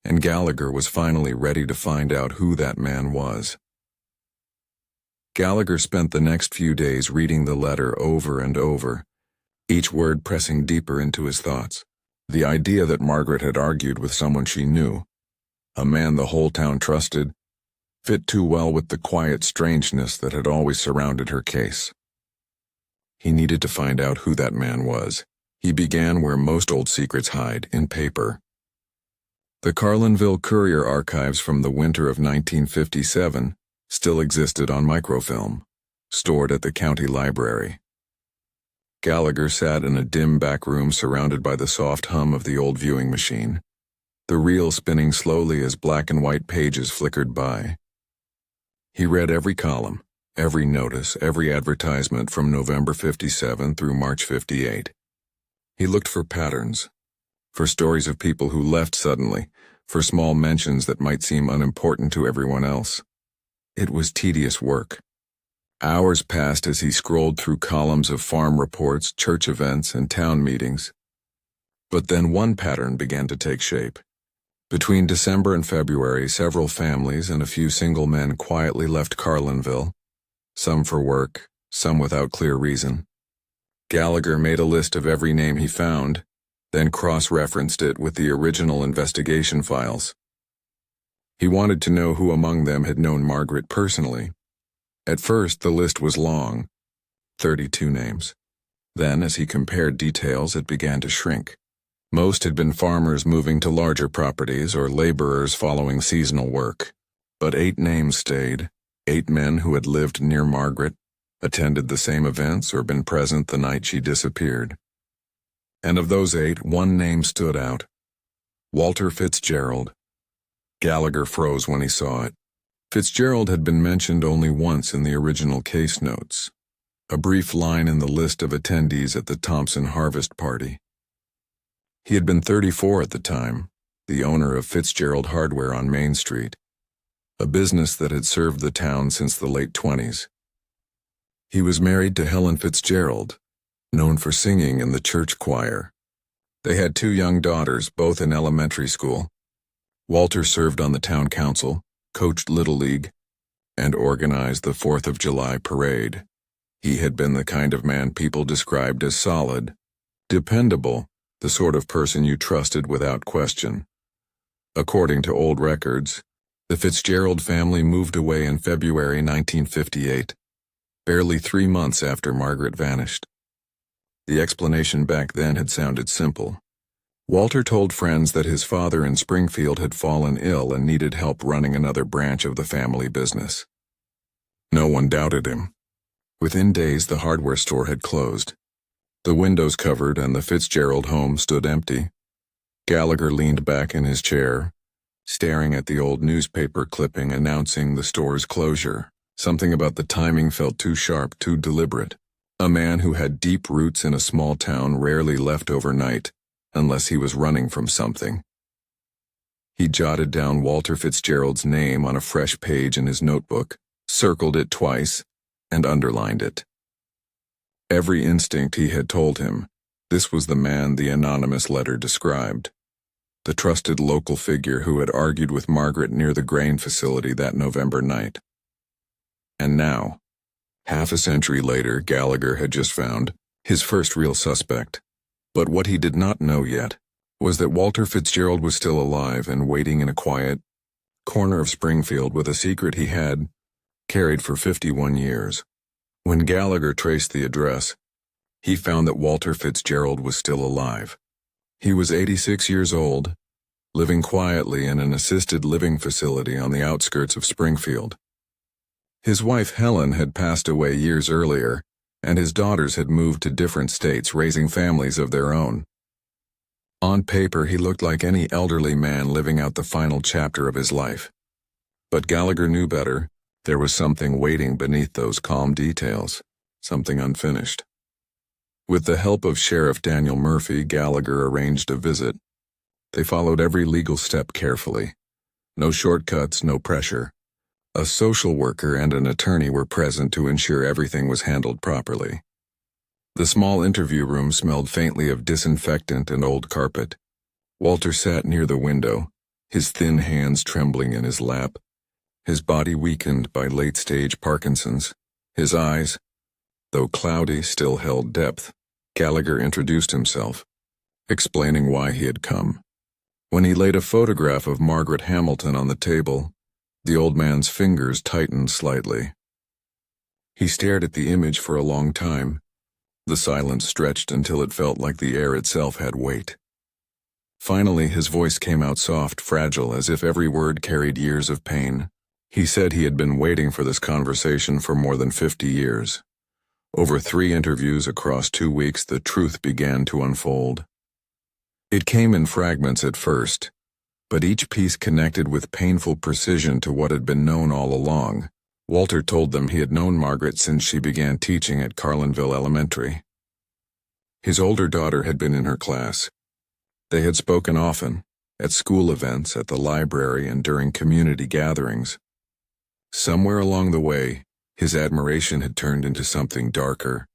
and Gallagher was finally ready to find out who that man was. Gallagher spent the next few days reading the letter over and over, each word pressing deeper into his thoughts. The idea that Margaret had argued with someone she knew, a man the whole town trusted, fit too well with the quiet strangeness that had always surrounded her case. He needed to find out who that man was. He began where most old secrets hide, in paper. The Carlinville Courier archives from the winter of 1957 still existed on microfilm, stored at the county library. Gallagher sat in a dim back room surrounded by the soft hum of the old viewing machine, the reel spinning slowly as black and white pages flickered by. He read every column, every notice, every advertisement from November 57 through March 58. He looked for patterns, for stories of people who left suddenly, for small mentions that might seem unimportant to everyone else. It was tedious work. Hours passed as he scrolled through columns of farm reports, church events, and town meetings. But then one pattern began to take shape. Between December and February, several families and a few single men quietly left Carlinville, some for work, some without clear reason. Gallagher made a list of every name he found, then cross-referenced it with the original investigation files. He wanted to know who among them had known Margaret personally. At first, the list was long, 32 names. Then, as he compared details, it began to shrink. Most had been farmers moving to larger properties or laborers following seasonal work. But 8 names stayed, 8 men who had lived near Margaret, attended the same events, or been present the night she disappeared. And of those 8, one name stood out: Walter Fitzgerald. Gallagher froze when he saw it. Fitzgerald had been mentioned only once in the original case notes, a brief line in the list of attendees at the Thompson harvest party. He had been 34 at the time, the owner of Fitzgerald Hardware on Main Street, a business that had served the town since the late 20s. He was married to Helen Fitzgerald, known for singing in the church choir. They had 2 young daughters, both in elementary school. Walter served on the town council, coached Little League, and organized the 4th of July parade. He had been the kind of man people described as solid, dependable, the sort of person you trusted without question. According to old records, the Fitzgerald family moved away in February 1958, barely 3 months after Margaret vanished. The explanation back then had sounded simple. Walter told friends that his father in Springfield had fallen ill and needed help running another branch of the family business. No one doubted him. Within days, the hardware store had closed. The windows covered and the Fitzgerald home stood empty. Gallagher leaned back in his chair, staring at the old newspaper clipping announcing the store's closure. Something about the timing felt too sharp, too deliberate. A man who had deep roots in a small town rarely left overnight, unless he was running from something. He jotted down Walter Fitzgerald's name on a fresh page in his notebook, circled it twice, and underlined it. Every instinct he had told him, this was the man the anonymous letter described. The trusted local figure who had argued with Margaret near the grain facility that November night. And now, half a century later, Gallagher had just found his first real suspect. But what he did not know yet was that Walter Fitzgerald was still alive and waiting in a quiet corner of Springfield with a secret he had carried for 51 years. When Gallagher traced the address, he found that Walter Fitzgerald was still alive. He was 86 years old, living quietly in an assisted living facility on the outskirts of Springfield. His wife Helen had passed away years earlier, and his daughters had moved to different states, raising families of their own. On paper, he looked like any elderly man living out the final chapter of his life. But Gallagher knew better. There was something waiting beneath those calm details, something unfinished. With the help of Sheriff Daniel Murphy, Gallagher arranged a visit. They followed every legal step carefully. No shortcuts, no pressure. A social worker and an attorney were present to ensure everything was handled properly. The small interview room smelled faintly of disinfectant and old carpet. Walter sat near the window, his thin hands trembling in his lap, his body weakened by late-stage Parkinson's. His eyes, though cloudy, still held depth. Gallagher introduced himself, explaining why he had come. When he laid a photograph of Margaret Hamilton on the table, the old man's fingers tightened slightly. He stared at the image for a long time. The silence stretched until it felt like the air itself had weight. Finally, his voice came out soft, fragile, as if every word carried years of pain. He said he had been waiting for this conversation for more than 50 years. Over 3 interviews across 2 weeks, the truth began to unfold. It came in fragments at first, but each piece connected with painful precision to what had been known all along. Walter told them he had known Margaret since she began teaching at Carlinville Elementary. His older daughter had been in her class. They had spoken often, at school events, at the library, and during community gatherings. Somewhere along the way, his admiration had turned into something darker.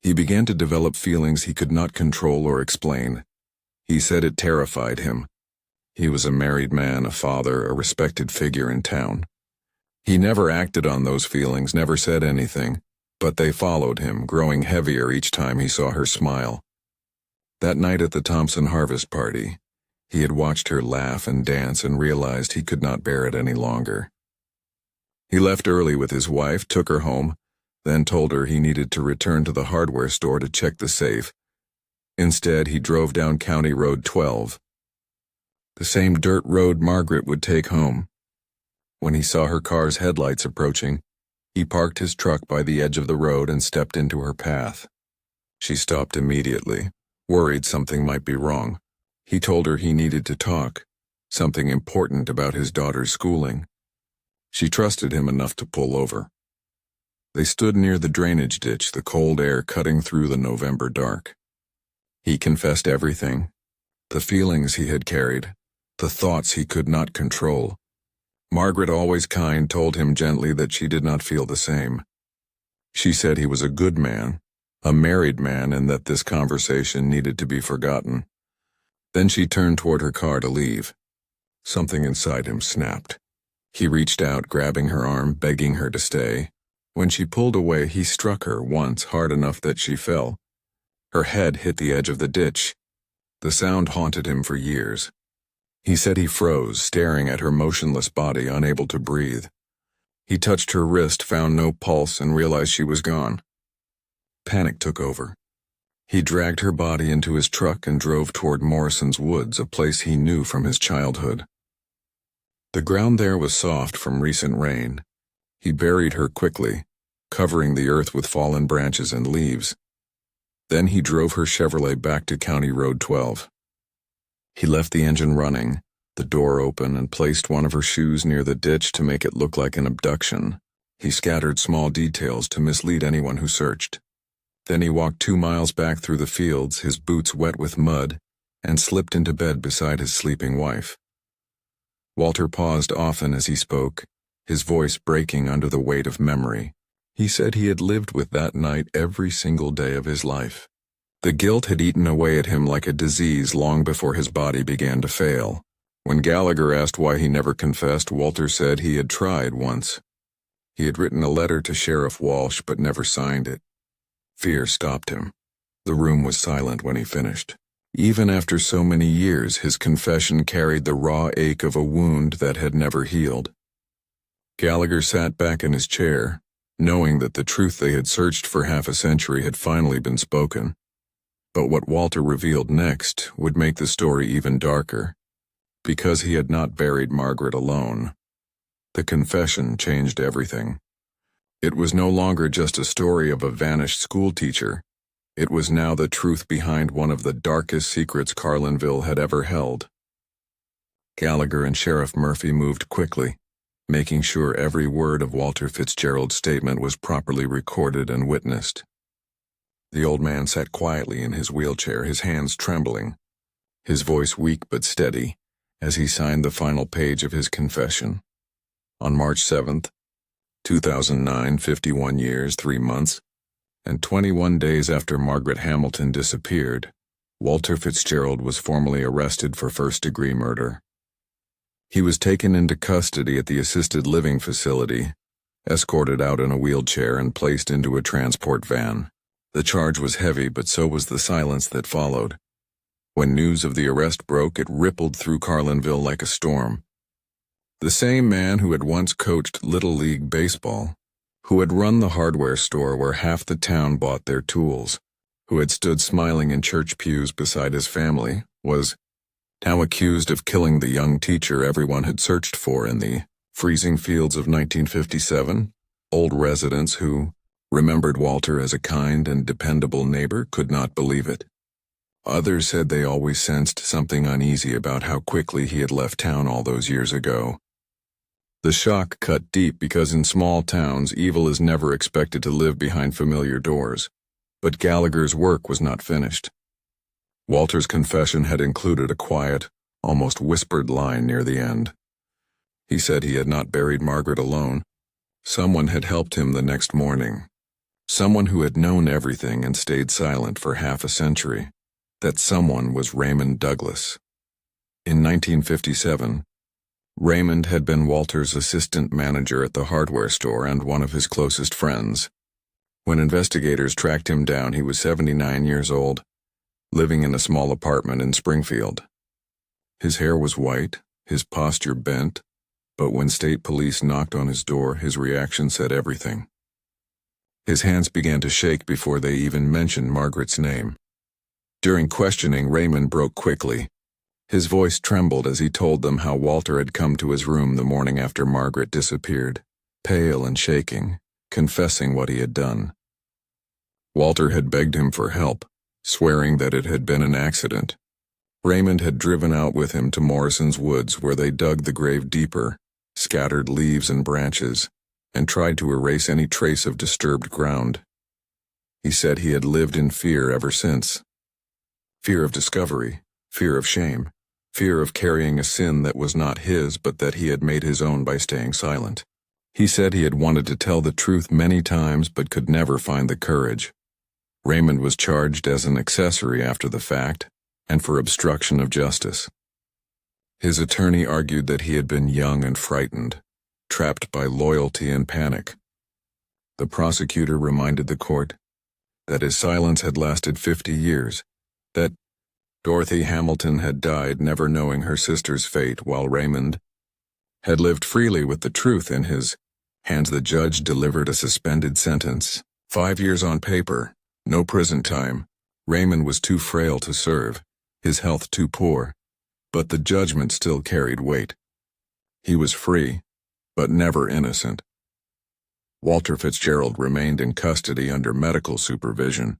He began to develop feelings he could not control or explain. He said it terrified him. He was a married man, a father, a respected figure in town. He never acted on those feelings, never said anything, but they followed him, growing heavier each time he saw her smile. That night at the Thompson harvest party, he had watched her laugh and dance and realized he could not bear it any longer. He left early with his wife, took her home, then told her he needed to return to the hardware store to check the safe. Instead, he drove down County Road 12, the same dirt road Margaret would take home. When he saw her car's headlights approaching, he parked his truck by the edge of the road and stepped into her path. She stopped immediately, worried something might be wrong. He told her he needed to talk, something important about his daughter's schooling. She trusted him enough to pull over. They stood near the drainage ditch, the cold air cutting through the November dark. He confessed everything, the feelings he had carried, the thoughts he could not control. Margaret, always kind, told him gently that she did not feel the same. She said he was a good man, a married man, and that this conversation needed to be forgotten. Then she turned toward her car to leave. Something inside him snapped. He reached out, grabbing her arm, begging her to stay. When she pulled away, he struck her once, hard enough that she fell. Her head hit the edge of the ditch. The sound haunted him for years. He said he froze, staring at her motionless body, unable to breathe. He touched her wrist, found no pulse, and realized she was gone. Panic took over. He dragged her body into his truck and drove toward Morrison's Woods, a place he knew from his childhood. The ground there was soft from recent rain. He buried her quickly, covering the earth with fallen branches and leaves. Then he drove her Chevrolet back to County Road 12. He left the engine running, the door open, and placed one of her shoes near the ditch to make it look like an abduction. He scattered small details to mislead anyone who searched. Then he walked 2 miles back through the fields, his boots wet with mud, and slipped into bed beside his sleeping wife. Walter paused often as he spoke, his voice breaking under the weight of memory. He said he had lived with that night every single day of his life. The guilt had eaten away at him like a disease long before his body began to fail. When Gallagher asked why he never confessed, Walter said he had tried once. He had written a letter to Sheriff Walsh but never signed it. Fear stopped him. The room was silent when he finished. Even after so many years, his confession carried the raw ache of a wound that had never healed. Gallagher sat back in his chair, knowing that the truth they had searched for half a century had finally been spoken. But what Walter revealed next would make the story even darker, because he had not buried Margaret alone. The confession changed everything. It was no longer just a story of a vanished schoolteacher. It was now the truth behind one of the darkest secrets Carlinville had ever held. Gallagher and Sheriff Murphy moved quickly. making sure every word of Walter Fitzgerald's statement was properly recorded and witnessed. The old man sat quietly in his wheelchair, his hands trembling, his voice weak but steady, as he signed the final page of his confession. On March 7th, 2009, 51 years, 3 months, and 21 days after Margaret Hamilton disappeared, Walter Fitzgerald was formally arrested for first-degree murder. He was taken into custody at the assisted living facility, escorted out in a wheelchair and placed into a transport van. The charge was heavy, but so was the silence that followed. When news of the arrest broke, it rippled through Carlinville like a storm. The same man who had once coached Little League baseball, who had run the hardware store where half the town bought their tools, who had stood smiling in church pews beside his family, was now accused of killing the young teacher everyone had searched for in the freezing fields of 1957. Old residents who remembered Walter as a kind and dependable neighbor could not believe it. Others said they always sensed something uneasy about how quickly he had left town all those years ago. The shock cut deep because in small towns, evil is never expected to live behind familiar doors. But Gallagher's work was not finished. Walter's confession had included a quiet, almost whispered line near the end. He said he had not buried Margaret alone. Someone had helped him the next morning. Someone who had known everything and stayed silent for half a century. That someone was Raymond Douglas. In 1957, Raymond had been Walter's assistant manager at the hardware store and one of his closest friends. When investigators tracked him down, he was 79 years old, living in a small apartment in Springfield. His hair was white, his posture bent, but when state police knocked on his door, his reaction said everything. His hands began to shake before they even mentioned Margaret's name. During questioning, Raymond broke quickly. His voice trembled as he told them how Walter had come to his room the morning after Margaret disappeared, pale and shaking, confessing what he had done. Walter had begged him for help, swearing that it had been an accident. Raymond had driven out with him to Morrison's woods where they dug the grave deeper, scattered leaves and branches, and tried to erase any trace of disturbed ground. He said he had lived in fear ever since. Fear of discovery, fear of shame, fear of carrying a sin that was not his but that he had made his own by staying silent. He said he had wanted to tell the truth many times but could never find the courage. Raymond was charged as an accessory after the fact and for obstruction of justice. His attorney argued that he had been young and frightened, trapped by loyalty and panic. The prosecutor reminded the court that his silence had lasted 50 years, that Dorothy Hamilton had died never knowing her sister's fate while Raymond had lived freely with the truth in his hands. The judge delivered a suspended sentence, 5 years on paper, no prison time. Raymond was too frail to serve, his health too poor, but the judgment still carried weight. He was free, but never innocent. Walter Fitzgerald remained in custody under medical supervision.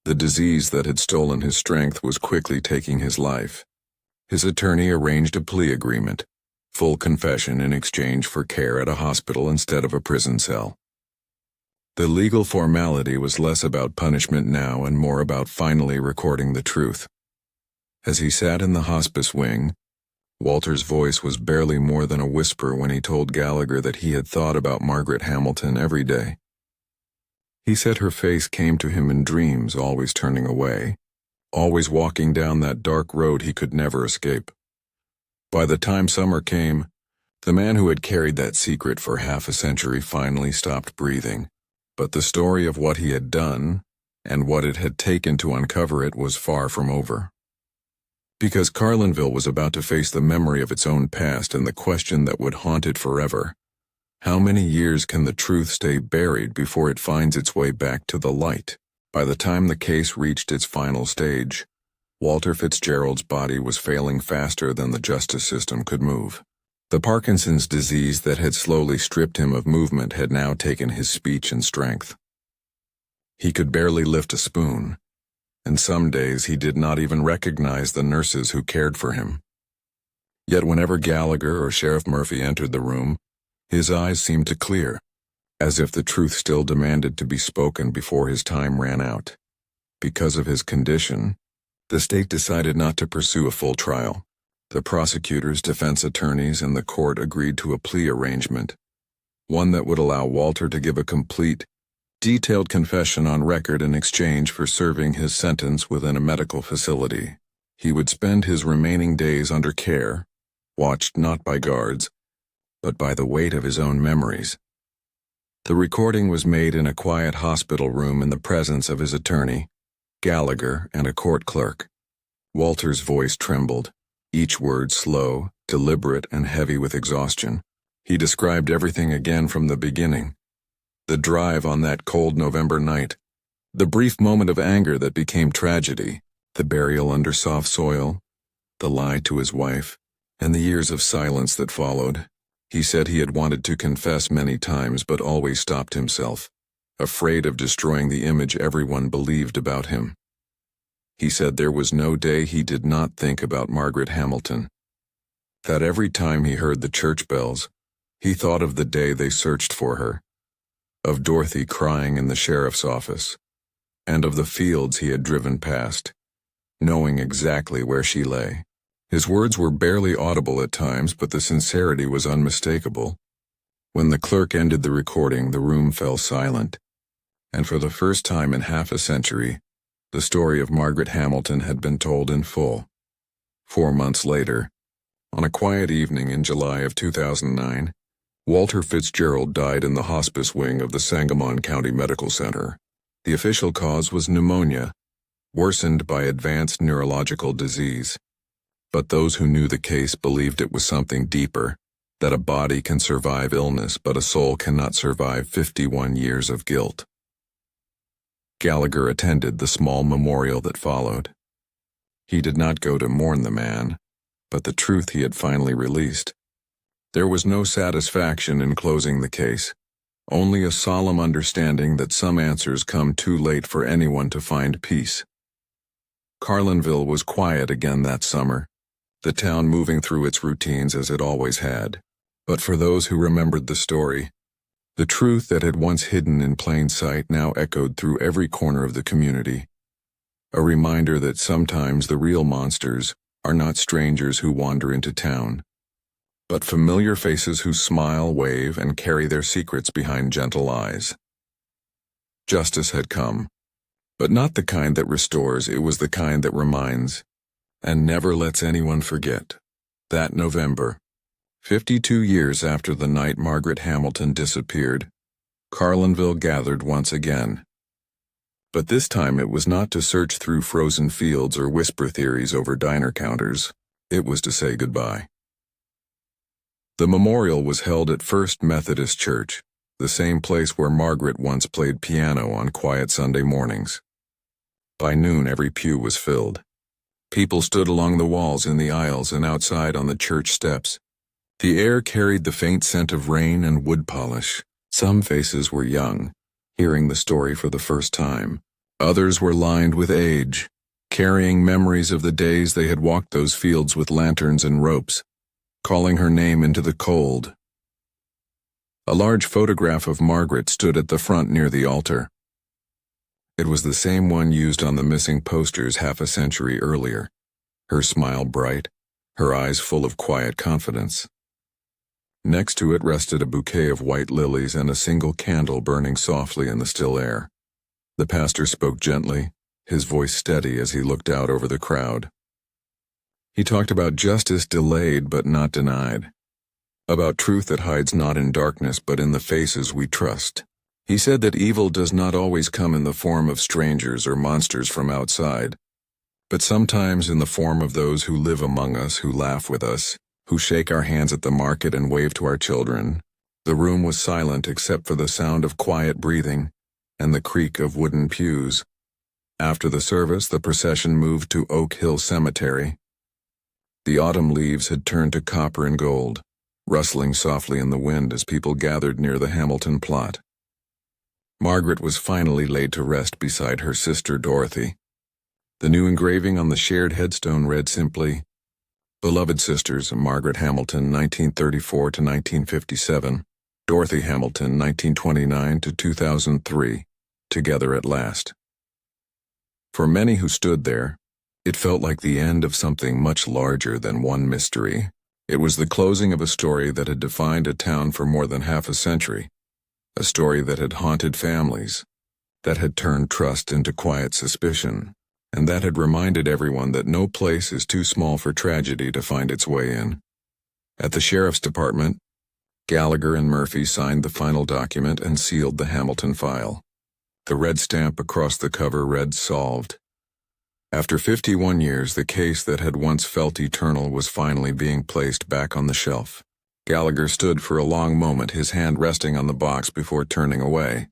The disease that had stolen his strength was quickly taking his life. His attorney arranged a plea agreement, full confession in exchange for care at a hospital instead of a prison cell. The legal formality was less about punishment now and more about finally recording the truth. As he sat in the hospice wing, Walter's voice was barely more than a whisper when he told Gallagher that he had thought about Margaret Hamilton every day. He said her face came to him in dreams, always turning away, always walking down that dark road he could never escape. By the time summer came, the man who had carried that secret for half a century finally stopped breathing. But the story of what he had done and what it had taken to uncover it was far from over. Because Carlinville was about to face the memory of its own past and the question that would haunt it forever. How many years can the truth stay buried before it finds its way back to the light? By the time the case reached its final stage, Walter Fitzgerald's body was failing faster than the justice system could move. The Parkinson's disease that had slowly stripped him of movement had now taken his speech and strength. He could barely lift a spoon, and some days he did not even recognize the nurses who cared for him. Yet whenever Gallagher or Sheriff Murphy entered the room, His eyes seemed to clear, as if the truth still demanded to be spoken before his time ran out. Because of his condition, the state decided not to pursue a full trial. The prosecutors, defense attorneys, and the court agreed to a plea arrangement, one that would allow Walter to give a complete, detailed confession on record in exchange for serving his sentence within a medical facility. He would spend his remaining days under care, watched not by guards, but by the weight of his own memories. The recording was made in a quiet hospital room in the presence of his attorney, Gallagher, and a court clerk. Walter's voice trembled, each word slow, deliberate, and heavy with exhaustion. He described everything again from the beginning. The drive on that cold November night, the brief moment of anger that became tragedy, the burial under soft soil, the lie to his wife, and the years of silence that followed. He said he had wanted to confess many times but always stopped himself, afraid of destroying the image everyone believed about him. He said there was no day he did not think about Margaret Hamilton, that every time he heard the church bells, he thought of the day they searched for her, of Dorothy crying in the sheriff's office, and of the fields he had driven past, knowing exactly where she lay. His words were barely audible at times, but the sincerity was unmistakable. When the clerk ended the recording, the room fell silent, and for the first time in half a century, the story of Margaret Hamilton had been told in full. 4 months later, on a quiet evening in July of 2009, Walter Fitzgerald died in the hospice wing of the Sangamon County Medical Center. The official cause was pneumonia, worsened by advanced neurological disease. But those who knew the case believed it was something deeper, that a body can survive illness but a soul cannot survive 51 years of guilt. Gallagher attended the small memorial that followed. He did not go to mourn the man, but the truth he had finally released. There was no satisfaction in closing the case, only a solemn understanding that some answers come too late for anyone to find peace. Carlinville was quiet again that summer, the town moving through its routines as it always had. But for those who remembered the story, the truth that had once hidden in plain sight now echoed through every corner of the community. A reminder that sometimes the real monsters are not strangers who wander into town, but familiar faces who smile, wave, and carry their secrets behind gentle eyes. Justice had come, but not the kind that restores, it was the kind that reminds, and never lets anyone forget. That November, 52 years after the night Margaret Hamilton disappeared, Carlinville gathered once again. But this time it was not to search through frozen fields or whisper theories over diner counters. It was to say goodbye. The memorial was held at First Methodist Church, the same place where Margaret once played piano on quiet Sunday mornings. By noon every pew was filled. People stood along the walls, in the aisles, and outside on the church steps. The air carried the faint scent of rain and wood polish. Some faces were young, hearing the story for the first time. Others were lined with age, carrying memories of the days they had walked those fields with lanterns and ropes, calling her name into the cold. A large photograph of Margaret stood at the front near the altar. It was the same one used on the missing posters half a century earlier, her smile bright, her eyes full of quiet confidence. Next to it rested a bouquet of white lilies and a single candle burning softly in the still air. The pastor spoke gently, his voice steady as he looked out over the crowd. He talked about justice delayed but not denied, about truth that hides not in darkness but in the faces we trust. He said that evil does not always come in the form of strangers or monsters from outside, but sometimes in the form of those who live among us, who laugh with us, who shake our hands at the market and wave to our children. The room was silent except for the sound of quiet breathing and the creak of wooden pews. After the service, the procession moved to Oak Hill Cemetery. The autumn leaves had turned to copper and gold, rustling softly in the wind as people gathered near the Hamilton plot. Margaret was finally laid to rest beside her sister Dorothy. The new engraving on the shared headstone read simply, "Beloved Sisters, Margaret Hamilton, 1934 to 1957. Dorothy Hamilton, 1929 to 2003, together at last. For many who stood there, it felt like the end of something much larger than one mystery. It was the closing of a story that had defined a town for more than half a century, a story that had haunted families, that had turned trust into quiet suspicion, and that had reminded everyone that no place is too small for tragedy to find its way in. At the sheriff's department, Gallagher and Murphy signed the final document and sealed the Hamilton file. The red stamp across the cover read "Solved." After 51 years, the case that had once felt eternal was finally being placed back on the shelf. Gallagher stood for a long moment, his hand resting on the box before turning away.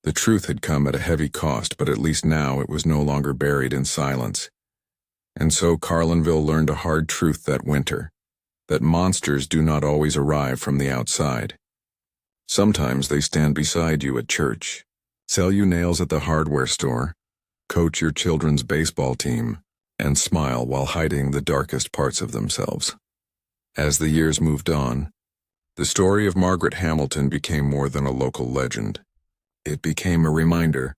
The truth had come at a heavy cost, but at least now it was no longer buried in silence. And so Carlinville learned a hard truth that winter, that monsters do not always arrive from the outside. Sometimes they stand beside you at church, sell you nails at the hardware store, coach your children's baseball team, and smile while hiding the darkest parts of themselves. As the years moved on, the story of Margaret Hamilton became more than a local legend. It became a reminder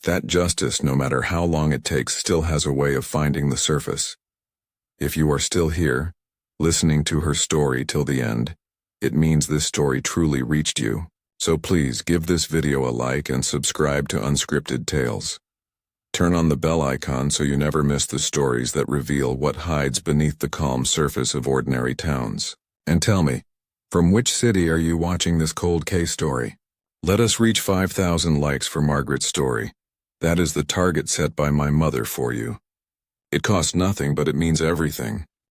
that justice, no matter how long it takes, still has a way of finding the surface. If you are still here, listening to her story till the end, it means this story truly reached you. So please give this video a like and subscribe to Unscripted Tales. Turn on the bell icon so you never miss the stories that reveal what hides beneath the calm surface of ordinary towns. And tell me, from which city are you watching this cold case story? Let us reach 5,000 likes for Margaret's story. That is the target set by my mother for you. It costs nothing, but it means everything.